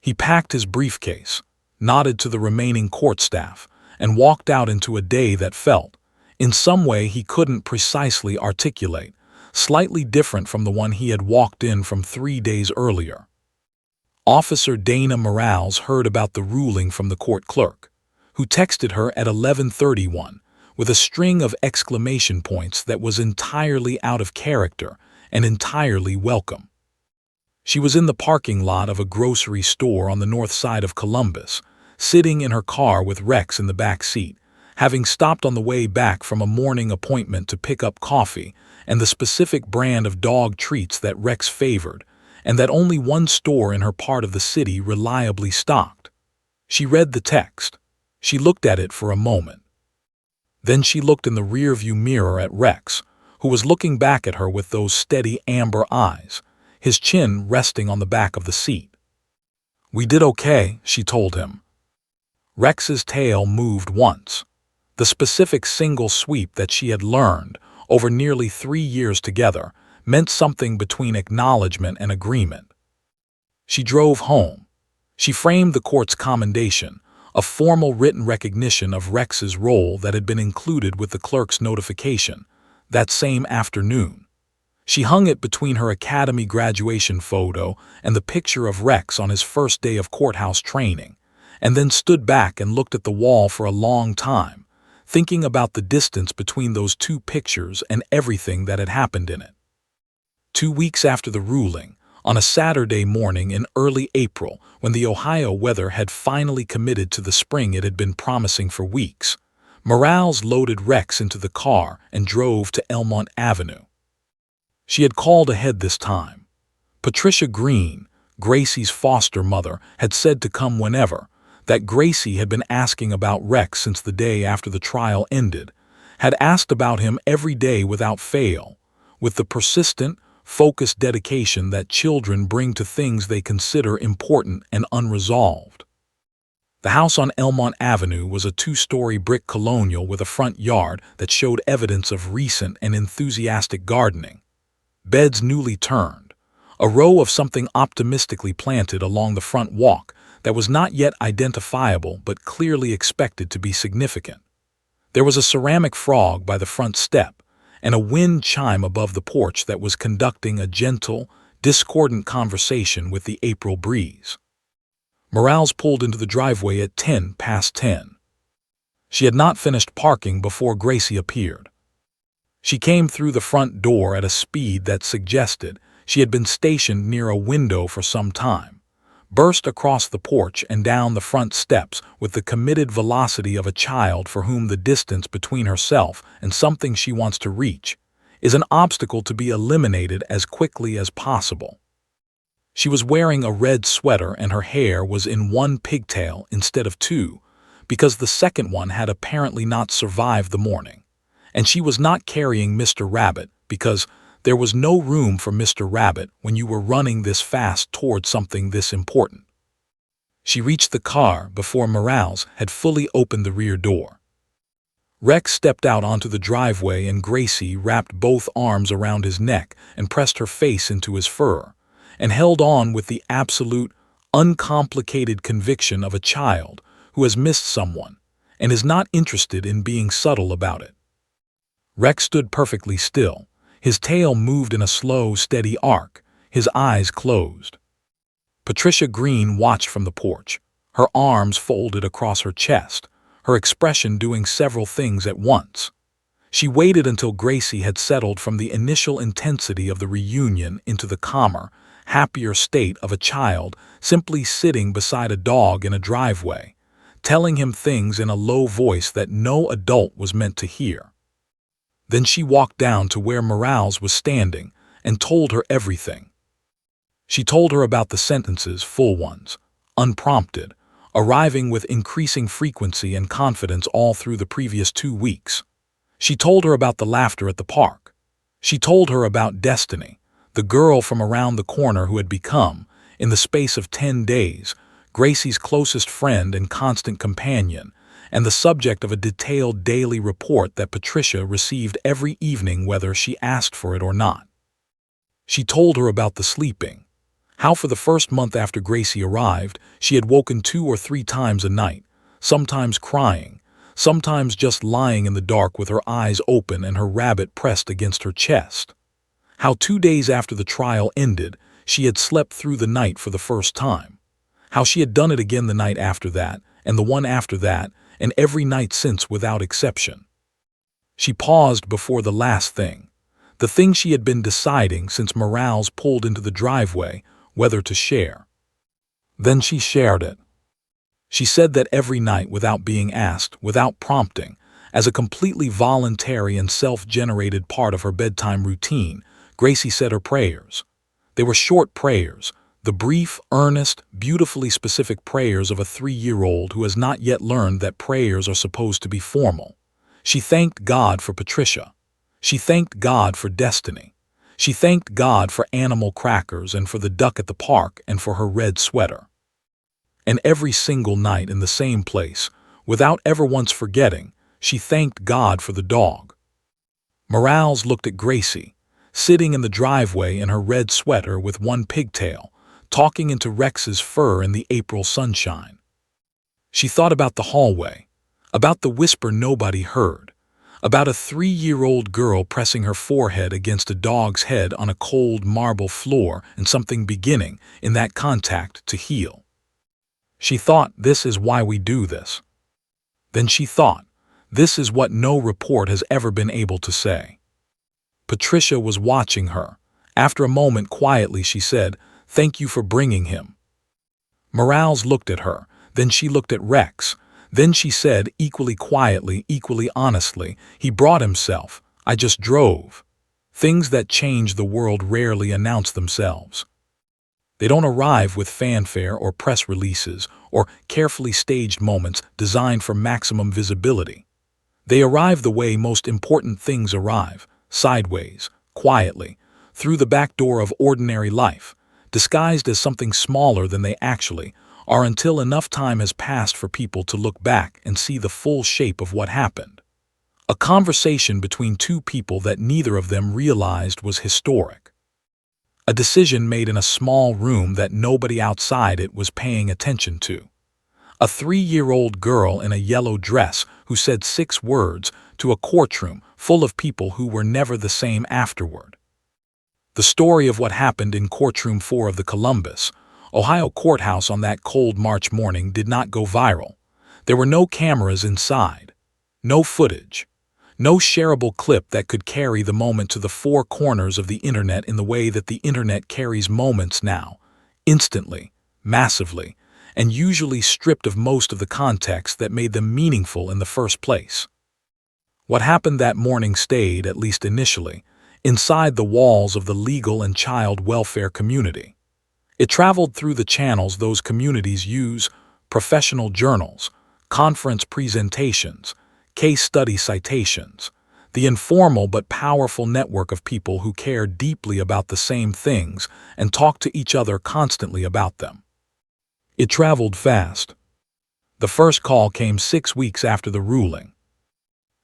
S1: He packed his briefcase, nodded to the remaining court staff, and walked out into a day that felt, in some way he couldn't precisely articulate, slightly different from the one he had walked in from 3 days earlier. Officer Dana Morales heard about the ruling from the court clerk, who texted her at 11:31 with a string of exclamation points that was entirely out of character and entirely welcome. She was in the parking lot of a grocery store on the north side of Columbus, sitting in her car with Rex in the back seat, having stopped on the way back from a morning appointment to pick up coffee and the specific brand of dog treats that Rex favored, and that only one store in her part of the city reliably stocked. She read the text. She looked at it for a moment. Then she looked in the rearview mirror at Rex, who was looking back at her with those steady amber eyes, his chin resting on the back of the seat. "We did okay," she told him. Rex's tail moved once, the specific single sweep that she had learned over nearly 3 years together meant something between acknowledgement and agreement. She drove home. She framed the court's commendation, a formal written recognition of Rex's role that had been included with the clerk's notification, that same afternoon. She hung it between her academy graduation photo and the picture of Rex on his first day of courthouse training, and then stood back and looked at the wall for a long time, thinking about the distance between those two pictures and everything that had happened in it. 2 weeks after the ruling, on a Saturday morning in early April, when the Ohio weather had finally committed to the spring it had been promising for weeks, Morales loaded Rex into the car and drove to Elmont Avenue. She had called ahead this time. Patricia Green, Gracie's foster mother, had said to come whenever, that Gracie had been asking about Rex since the day after the trial ended, had asked about him every day without fail, with the persistent, focused dedication that children bring to things they consider important and unresolved. The house on Elmont Avenue was a 2-story brick colonial with a front yard that showed evidence of recent and enthusiastic gardening. Beds newly turned, a row of something optimistically planted along the front walk that was not yet identifiable but clearly expected to be significant. There was a ceramic frog by the front step, and a wind chime above the porch that was conducting a gentle, discordant conversation with the April breeze. Morales pulled into the driveway at 10:10. She had not finished parking before Gracie appeared. She came through the front door at a speed that suggested she had been stationed near a window for some time, burst across the porch and down the front steps with the committed velocity of a child for whom the distance between herself and something she wants to reach is an obstacle to be eliminated as quickly as possible. She was wearing a red sweater and her hair was in one pigtail instead of two, because the second one had apparently not survived the morning, and she was not carrying Mr. Rabbit because There was no room for Mr. Rabbit when you were running this fast toward something this important. She reached the car before Morales had fully opened the rear door. Rex stepped out onto the driveway and Gracie wrapped both arms around his neck and pressed her face into his fur, and held on with the absolute, uncomplicated conviction of a child who has missed someone and is not interested in being subtle about it. Rex stood perfectly still. His tail moved in a slow, steady arc, his eyes closed. Patricia Green watched from the porch, her arms folded across her chest, her expression doing several things at once. She waited until Gracie had settled from the initial intensity of the reunion into the calmer, happier state of a child simply sitting beside a dog in a driveway, telling him things in a low voice that no adult was meant to hear. Then she walked down to where Morales was standing and told her everything. She told her about the sentences, full ones, unprompted, arriving with increasing frequency and confidence all through the previous 2 weeks. She told her about the laughter at the park. She told her about Destiny, the girl from around the corner who had become, in the space of 10 days, Gracie's closest friend and constant companion, and the subject of a detailed daily report that Patricia received every evening whether she asked for it or not. She told her about the sleeping, how for the first month after Gracie arrived, she had woken 2 or 3 times a night, sometimes crying, sometimes just lying in the dark with her eyes open and her rabbit pressed against her chest. How 2 days after the trial ended, she had slept through the night for the first time. How she had done it again the night after that, and the one after that, and every night since without exception. She paused before the last thing, the thing she had been deciding since Morales pulled into the driveway, whether to share. Then she shared it. She said that every night without being asked, without prompting, as a completely voluntary and self-generated part of her bedtime routine, Gracie said her prayers. They were short prayers, the brief, earnest, beautifully specific prayers of a 3-year-old who has not yet learned that prayers are supposed to be formal. She thanked God for Patricia. She thanked God for Destiny. She thanked God for animal crackers and for the duck at the park and for her red sweater. And every single night in the same place, without ever once forgetting, she thanked God for the dog. Morales looked at Gracie, sitting in the driveway in her red sweater with one pigtail, talking into Rex's fur in the April sunshine. She thought about the hallway, about the whisper nobody heard, about a 3-year-old girl pressing her forehead against a dog's head on a cold marble floor and something beginning, in that contact, to heal. She thought, this is why we do this. Then she thought, this is what no report has ever been able to say. Patricia was watching her. After a moment, quietly, she said, "Thank you for bringing him." Morales looked at her. Then she looked at Rex. Then she said, equally quietly, equally honestly, "He brought himself. I just drove." Things that change the world rarely announce themselves. They don't arrive with fanfare or press releases or carefully staged moments designed for maximum visibility. They arrive the way most important things arrive, sideways, quietly, through the back door of ordinary life, disguised as something smaller than they actually are until enough time has passed for people to look back and see the full shape of what happened. A conversation between 2 people that neither of them realized was historic. A decision made in a small room that nobody outside it was paying attention to. A 3-year-old girl in a yellow dress who said 6 words to a courtroom full of people who were never the same afterward. The story of what happened in courtroom 4 of the Columbus, Ohio courthouse on that cold March morning did not go viral. There were no cameras inside, no footage, no shareable clip that could carry the moment to the 4 corners of the internet in the way that the internet carries moments now, instantly, massively, and usually stripped of most of the context that made them meaningful in the first place. What happened that morning stayed, at least initially, inside the walls of the legal and child welfare community. It traveled through the channels those communities use: professional journals, conference presentations, case study citations, the informal but powerful network of people who care deeply about the same things and talk to each other constantly about them. It traveled fast. The first call came 6 weeks after the ruling.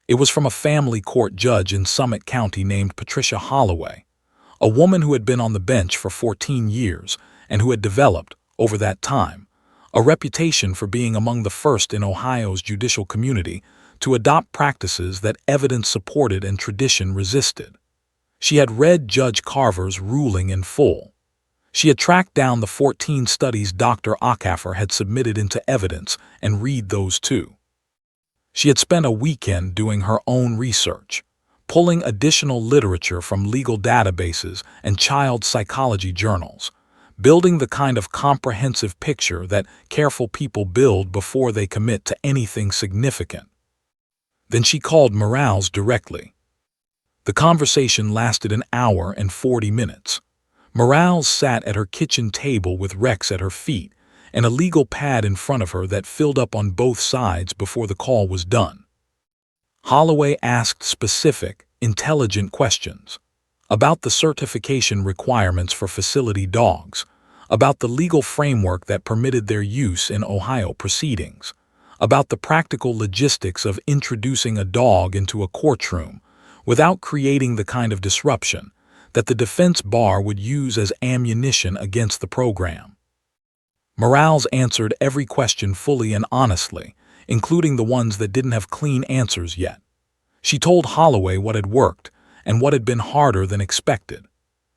S1: It was from a family court judge in Summit County named Patricia Holloway, a woman who had been on the bench for 14 years and who had developed, over that time, a reputation for being among the first in Ohio's judicial community to adopt practices that evidence supported and tradition resisted. She had read Judge Carver's ruling in full. She had tracked down the 14 studies Dr. Ackafer had submitted into evidence and read those too. She had spent a weekend doing her own research, pulling additional literature from legal databases and child psychology journals, building the kind of comprehensive picture that careful people build before they commit to anything significant. Then she called Morales directly. The conversation lasted an hour and 40 minutes. Morales sat at her kitchen table with Rex at her feet and a legal pad in front of her that filled up on both sides before the call was done. Holloway asked specific, intelligent questions about the certification requirements for facility dogs, about the legal framework that permitted their use in Ohio proceedings, about the practical logistics of introducing a dog into a courtroom without creating the kind of disruption that the defense bar would use as ammunition against the program. Morales answered every question fully and honestly, including the ones that didn't have clean answers yet. She told Holloway what had worked and what had been harder than expected.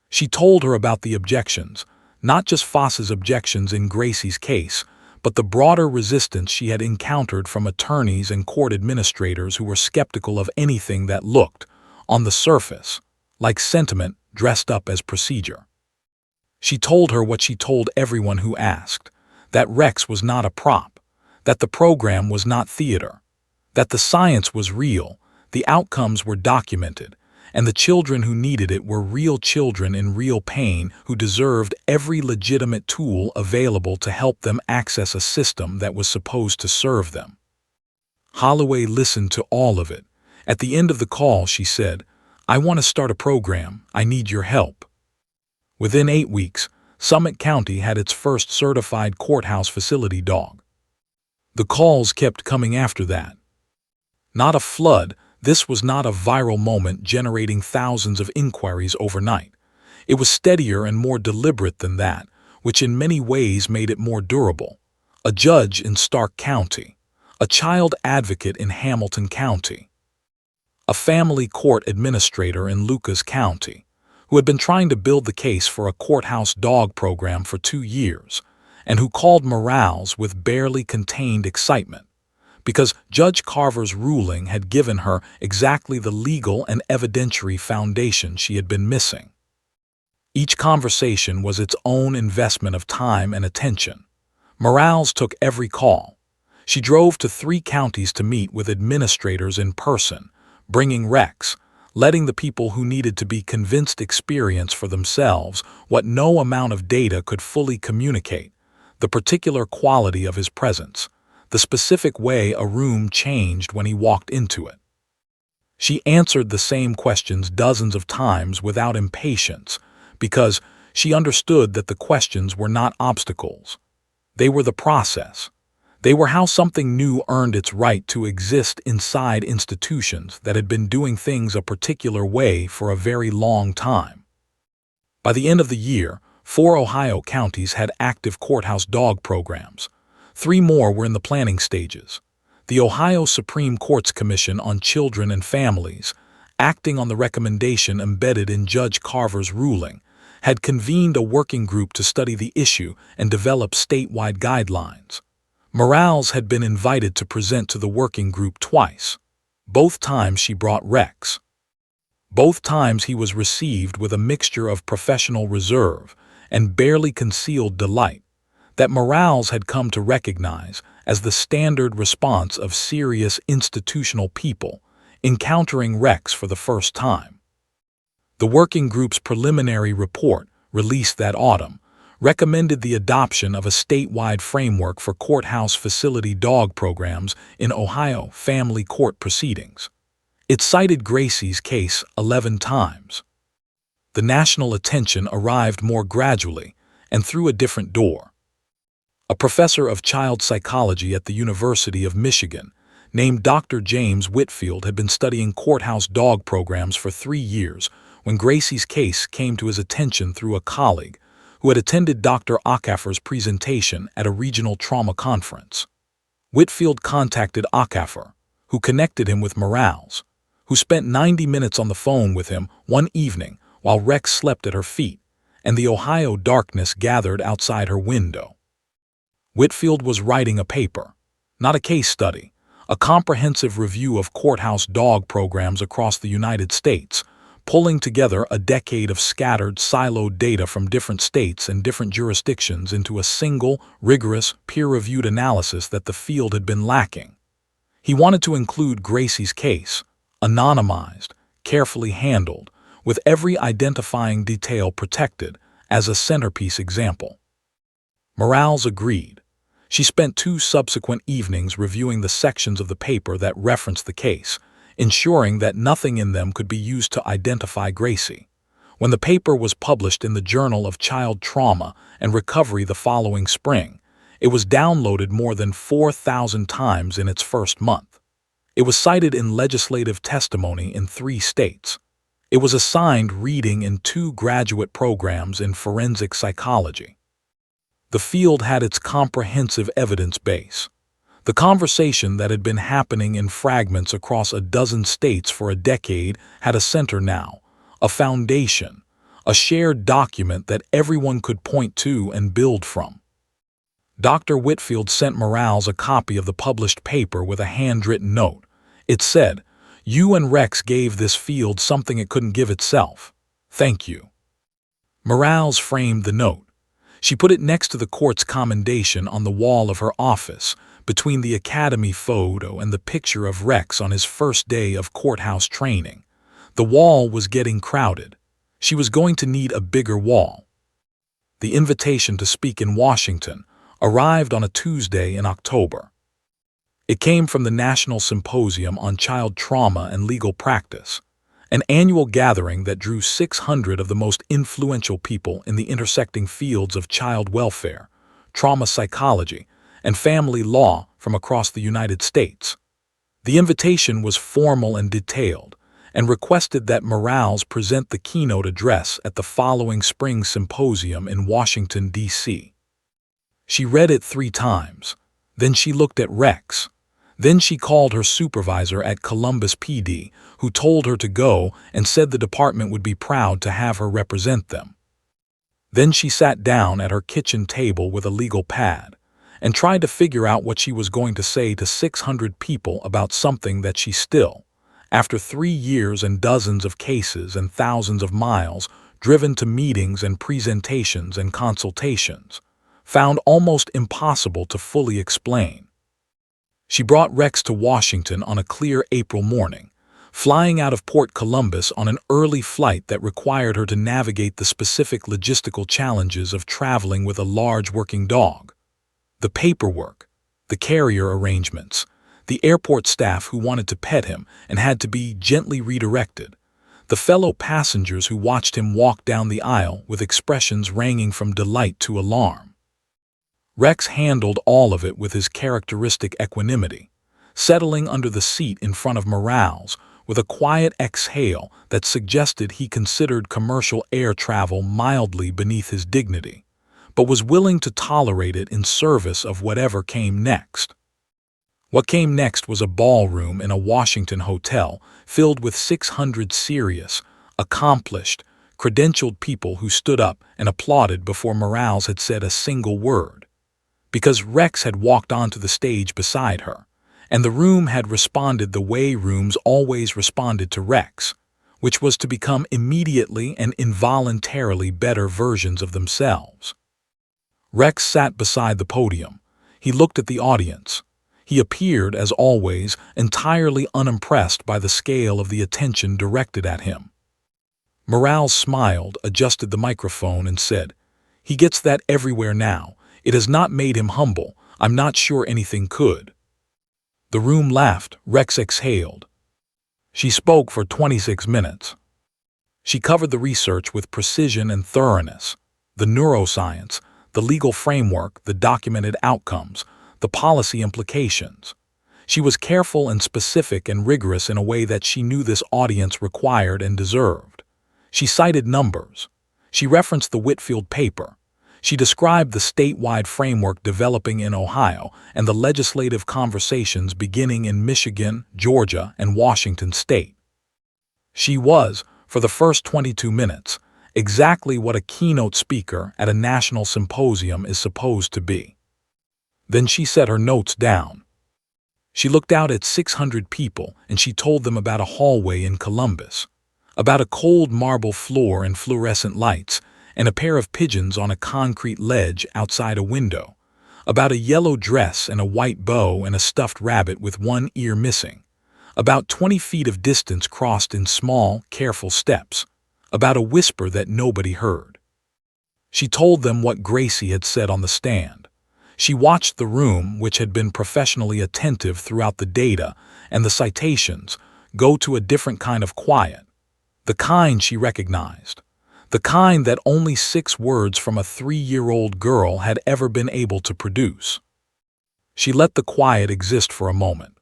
S1: She told her about the objections, not just Foss's objections in Gracie's case, but the broader resistance she had encountered from attorneys and court administrators who were skeptical of anything that looked, on the surface, like sentiment dressed up as procedure. She told her what she told everyone who asked, that Rex was not a prop, that the program was not theater, that the science was real, the outcomes were documented, and the children who needed it were real children in real pain who deserved every legitimate tool available to help them access a system that was supposed to serve them. Holloway listened to all of it. At the end of the call, she said, "I want to start a program. I need your help." Within 8 weeks, Summit County had its first certified courthouse facility dog. The calls kept coming after that. Not a flood, this was not a viral moment generating thousands of inquiries overnight. It was steadier and more deliberate than that, which in many ways made it more durable. A judge in Stark County, a child advocate in Hamilton County, a family court administrator in Lucas County, who had been trying to build the case for a courthouse dog program for 2 years, and who called Morales with barely contained excitement, because Judge Carver's ruling had given her exactly the legal and evidentiary foundation she had been missing. Each conversation was its own investment of time and attention. Morales took every call. She drove to 3 counties to meet with administrators in person, bringing Rex, letting the people who needed to be convinced experience for themselves what no amount of data could fully communicate, the particular quality of his presence, the specific way a room changed when he walked into it. She answered the same questions dozens of times without impatience, because she understood that the questions were not obstacles. They were the process. They were how something new earned its right to exist inside institutions that had been doing things a particular way for a very long time. By the end of the year, 4 Ohio counties had active courthouse dog programs. 3 more were in the planning stages. The Ohio Supreme Court's Commission on Children and Families, acting on the recommendation embedded in Judge Carver's ruling, had convened a working group to study the issue and develop statewide guidelines. Morales had been invited to present to the working group twice. Both times she brought Rex. Both times he was received with a mixture of professional reserve and barely concealed delight that Morales had come to recognize as the standard response of serious institutional people encountering Rex for the first time. The working group's preliminary report, released that autumn, recommended the adoption of a statewide framework for courthouse facility dog programs in Ohio family court proceedings. It cited Gracie's case 11 times. The national attention arrived more gradually and through a different door. A professor of child psychology at the University of Michigan, named Dr. James Whitfield, had been studying courthouse dog programs for 3 years when Gracie's case came to his attention through a colleague who had attended Dr. Acaffer's presentation at a regional trauma conference. Whitfield contacted Acaffer, who connected him with Morales, who spent 90 minutes on the phone with him one evening while Rex slept at her feet and the Ohio darkness gathered outside her window. Whitfield was writing a paper, not a case study, a comprehensive review of courthouse dog programs across the United States, pulling together a decade of scattered, siloed data from different states and different jurisdictions into a single, rigorous, peer-reviewed analysis that the field had been lacking. He wanted to include Gracie's case, anonymized, carefully handled, with every identifying detail protected, as a centerpiece example. Morales agreed. She spent 2 subsequent evenings reviewing the sections of the paper that referenced the case, ensuring that nothing in them could be used to identify Gracie. When the paper was published in the Journal of Child Trauma and Recovery the following spring, it was downloaded more than 4,000 times in its first month. It was cited in legislative testimony in 3 states. It was assigned reading in 2 graduate programs in forensic psychology. The field had its comprehensive evidence base. The conversation that had been happening in fragments across a dozen states for a decade had a center now, a foundation, a shared document that everyone could point to and build from. Dr. Whitfield sent Morales a copy of the published paper with a handwritten note. It said, "You and Rex gave this field something it couldn't give itself. Thank you." Morales framed the note. She put it next to the court's commendation on the wall of her office, between the academy photo and the picture of Rex on his first day of courthouse training. The wall was getting crowded. She was going to need a bigger wall. The invitation to speak in Washington arrived on a Tuesday in October. It came from the National Symposium on Child Trauma and Legal Practice, an annual gathering that drew 600 of the most influential people in the intersecting fields of child welfare, trauma psychology, and family law from across the United States. The invitation was formal and detailed, and requested that Morales present the keynote address at the following spring symposium in Washington, D.C. She read it 3 times. Then she looked at Rex. Then she called her supervisor at Columbus PD, who told her to go and said the department would be proud to have her represent them. Then she sat down at her kitchen table with a legal pad and tried to figure out what she was going to say to 600 people about something that she still, after 3 years and dozens of cases and thousands of miles driven to meetings and presentations and consultations, found almost impossible to fully explain. She brought Rex to Washington on a clear April morning, flying out of Port Columbus on an early flight that required her to navigate the specific logistical challenges of traveling with a large working dog. The paperwork, the carrier arrangements, the airport staff who wanted to pet him and had to be gently redirected, the fellow passengers who watched him walk down the aisle with expressions ranging from delight to alarm. Rex handled all of it with his characteristic equanimity, settling under the seat in front of Morales with a quiet exhale that suggested he considered commercial air travel mildly beneath his dignity, but was willing to tolerate it in service of whatever came next. What came next was a ballroom in a Washington hotel filled with 600 serious, accomplished, credentialed people who stood up and applauded before Morales had said a single word. Because Rex had walked onto the stage beside her, and the room had responded the way rooms always responded to Rex, which was to become immediately and involuntarily better versions of themselves. Rex sat beside the podium. He looked at the audience. He appeared, as always, entirely unimpressed by the scale of the attention directed at him. Morales smiled, adjusted the microphone, and said, "He gets that everywhere now. It has not made him humble. I'm not sure anything could." The room laughed. Rex exhaled. She spoke for 26 minutes. She covered the research with precision and thoroughness, the neuroscience, the legal framework, the documented outcomes, the policy implications. She was careful and specific and rigorous in a way that she knew this audience required and deserved. She cited numbers. She referenced the Whitfield paper. She described the statewide framework developing in Ohio and the legislative conversations beginning in Michigan, Georgia, and Washington state. She was, for the first 22 minutes, exactly what a keynote speaker at a national symposium is supposed to be. Then she set her notes down. She looked out at 600 people and she told them about a hallway in Columbus, about a cold marble floor and fluorescent lights, and a pair of pigeons on a concrete ledge outside a window, about a yellow dress and a white bow and a stuffed rabbit with one ear missing, about 20 feet of distance crossed in small, careful steps, about a whisper that nobody heard. She told them what Gracie had said on the stand. She watched the room, which had been professionally attentive throughout the data and the citations, go to a different kind of quiet, the kind she recognized, the kind that only 6 words from a 3-year-old girl had ever been able to produce. She let the quiet exist for a moment.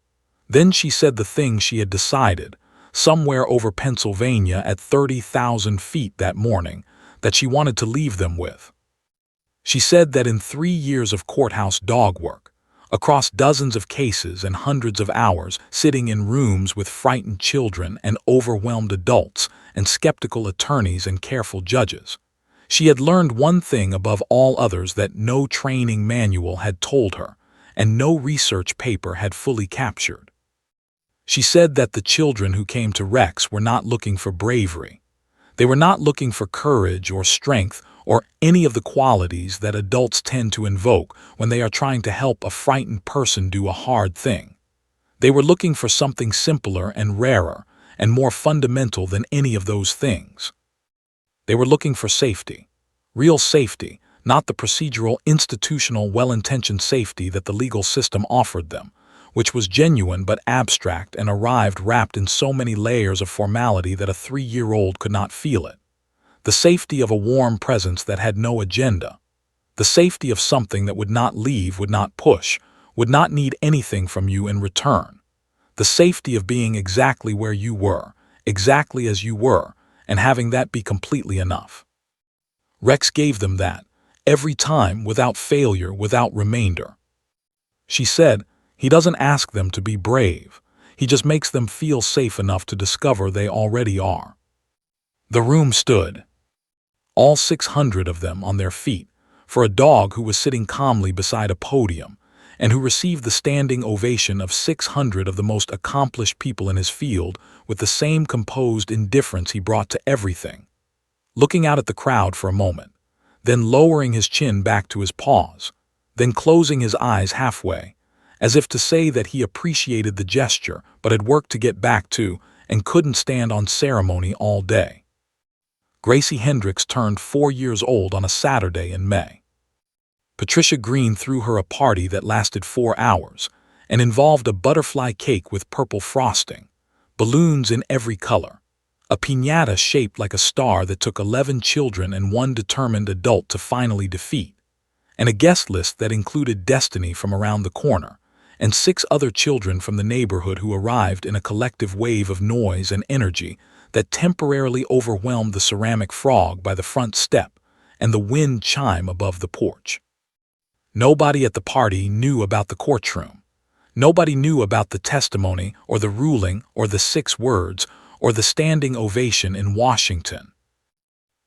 S1: Then she said the thing she had decided, somewhere over Pennsylvania at 30,000 feet that morning, that she wanted to leave them with. She said that in 3 years of courthouse dog work, across dozens of cases and hundreds of hours sitting in rooms with frightened children and overwhelmed adults and skeptical attorneys and careful judges, she had learned one thing above all others that no training manual had told her and no research paper had fully captured. She said that the children who came to Rex were not looking for bravery. They were not looking for courage or strength or any of the qualities that adults tend to invoke when they are trying to help a frightened person do a hard thing. They were looking for something simpler and rarer and more fundamental than any of those things. They were looking for safety, real safety, not the procedural, institutional, well-intentioned safety that the legal system offered them, which was genuine but abstract and arrived wrapped in so many layers of formality that a 3-year-old could not feel it. The safety of a warm presence that had no agenda. The safety of something that would not leave, would not push, would not need anything from you in return. The safety of being exactly where you were, exactly as you were, and having that be completely enough. Rex gave them that, every time, without failure, without remainder. She said, he doesn't ask them to be brave. He just makes them feel safe enough to discover they already are. The room stood, all 600 of them on their feet, for a dog who was sitting calmly beside a podium and who received the standing ovation of 600 of the most accomplished people in his field with the same composed indifference he brought to everything, looking out at the crowd for a moment, then lowering his chin back to his paws, then closing his eyes halfway, as if to say that he appreciated the gesture but had work to get back to and couldn't stand on ceremony all day. Gracie Hendricks turned 4 years old on a Saturday in May. Patricia Green threw her a party that lasted 4 hours and involved a butterfly cake with purple frosting, balloons in every color, a piñata shaped like a star that took 11 children and 1 determined adult to finally defeat, and a guest list that included Destiny from around the corner, and 6 other children from the neighborhood who arrived in a collective wave of noise and energy that temporarily overwhelmed the ceramic frog by the front step and the wind chime above the porch. Nobody at the party knew about the courtroom. Nobody knew about the testimony or the ruling or the 6 words or the standing ovation in Washington.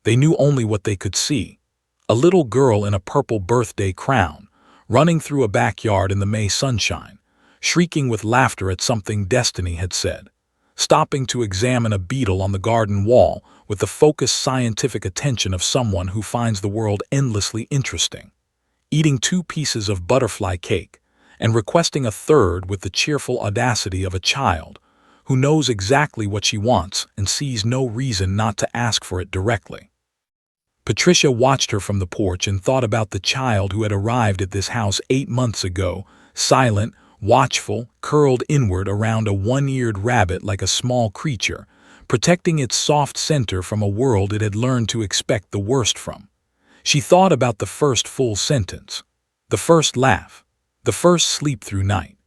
S1: They knew only what they could see, a little girl in a purple birthday crown, running through a backyard in the May sunshine, shrieking with laughter at something Destiny had said, stopping to examine a beetle on the garden wall with the focused scientific attention of someone who finds the world endlessly interesting, eating 2 pieces of butterfly cake and requesting a third with the cheerful audacity of a child who knows exactly what she wants and sees no reason not to ask for it directly. Patricia watched her from the porch and thought about the child who had arrived at this house 8 months ago, silent, watchful, curled inward around a one-eared rabbit like a small creature, protecting its soft center from a world it had learned to expect the worst from. She thought about the first full sentence, the first laugh, the first sleep through night.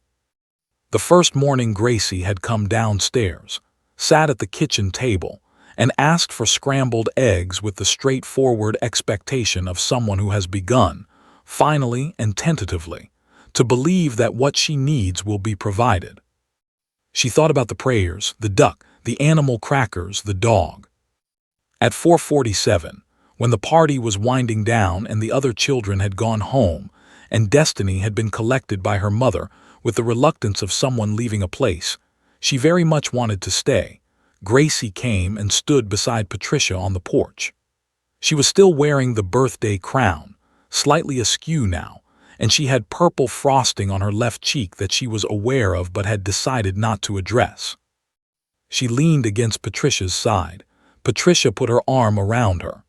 S1: The first morning Gracie had come downstairs, sat at the kitchen table, and asked for scrambled eggs with the straightforward expectation of someone who has begun, finally and tentatively, to believe that what she needs will be provided. She thought about the prayers, the duck, the animal crackers, the dog. At 4:47, when the party was winding down and the other children had gone home, and Destiny had been collected by her mother with the reluctance of someone leaving a place she very much wanted to stay, Gracie came and stood beside Patricia on the porch. She was still wearing the birthday crown, slightly askew now, and she had purple frosting on her left cheek that she was aware of but had decided not to address. She leaned against Patricia's side. Patricia put her arm around her.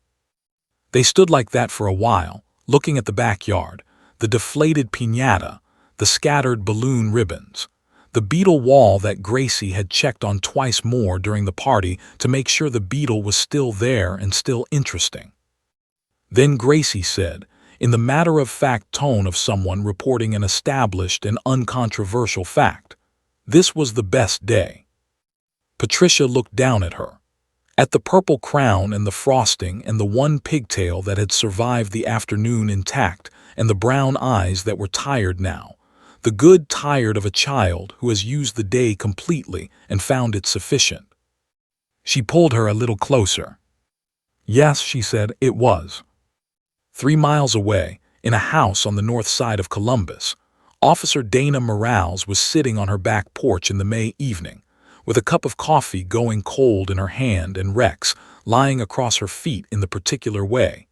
S1: They stood like that for a while, looking at the backyard, the deflated piñata, the scattered balloon ribbons, the beetle wall that Gracie had checked on twice more during the party to make sure the beetle was still there and still interesting. Then Gracie said, in the matter-of-fact tone of someone reporting an established and uncontroversial fact, "This was the best day." Patricia looked down at her, at the purple crown and the frosting and the one pigtail that had survived the afternoon intact and the brown eyes that were tired now, the good tired of a child who has used the day completely and found it sufficient. She pulled her a little closer. "Yes," she said, "it was." 3 miles away, in a house on the north side of Columbus, Officer Dana Morales was sitting on her back porch in the May evening, with a cup of coffee going cold in her hand and Rex lying across her feet in the particular way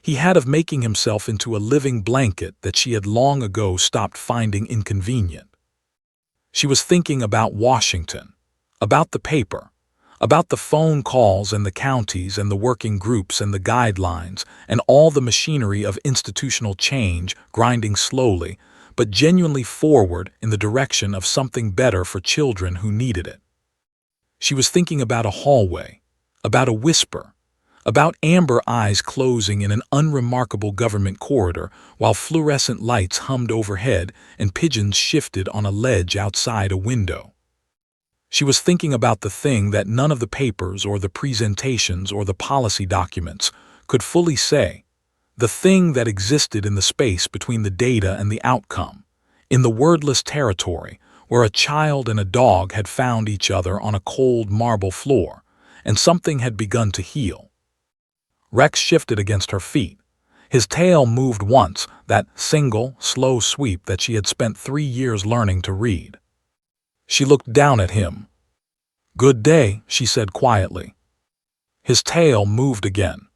S1: he had of making himself into a living blanket that she had long ago stopped finding inconvenient. She was thinking about Washington, about the paper, about the phone calls and the counties and the working groups and the guidelines and all the machinery of institutional change grinding slowly but genuinely forward in the direction of something better for children who needed it. She was thinking about a hallway, about a whisper, about amber eyes closing in an unremarkable government corridor while fluorescent lights hummed overhead and pigeons shifted on a ledge outside a window. She was thinking about the thing that none of the papers or the presentations or the policy documents could fully say, the thing that existed in the space between the data and the outcome, in the wordless territory where a child and a dog had found each other on a cold marble floor, and something had begun to heal. Rex shifted against her feet. His tail moved once, that single, slow sweep that she had spent 3 years learning to read. She looked down at him. "Good day," she said quietly. His tail moved again.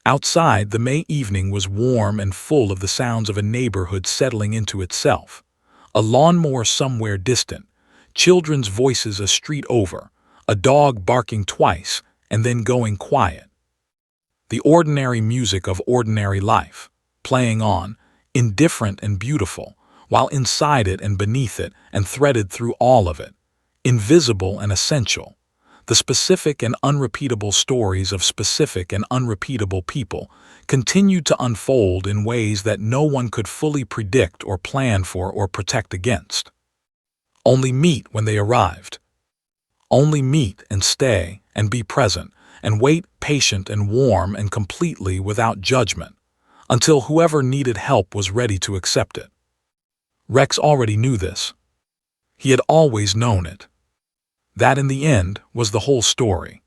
S1: Outside, the May evening was warm and full of the sounds of a neighborhood settling into itself. A lawnmower somewhere distant, children's voices a street over, a dog barking twice and then going quiet. The ordinary music of ordinary life, playing on, indifferent and beautiful, while inside it and beneath it and threaded through all of it, invisible and essential, the specific and unrepeatable stories of specific and unrepeatable people continued to unfold in ways that no one could fully predict or plan for or protect against. Only meet when they arrived. Only meet and stay and be present and wait patient and warm and completely without judgment until whoever needed help was ready to accept it. Rex already knew this. He had always known it. That in the end was the whole story.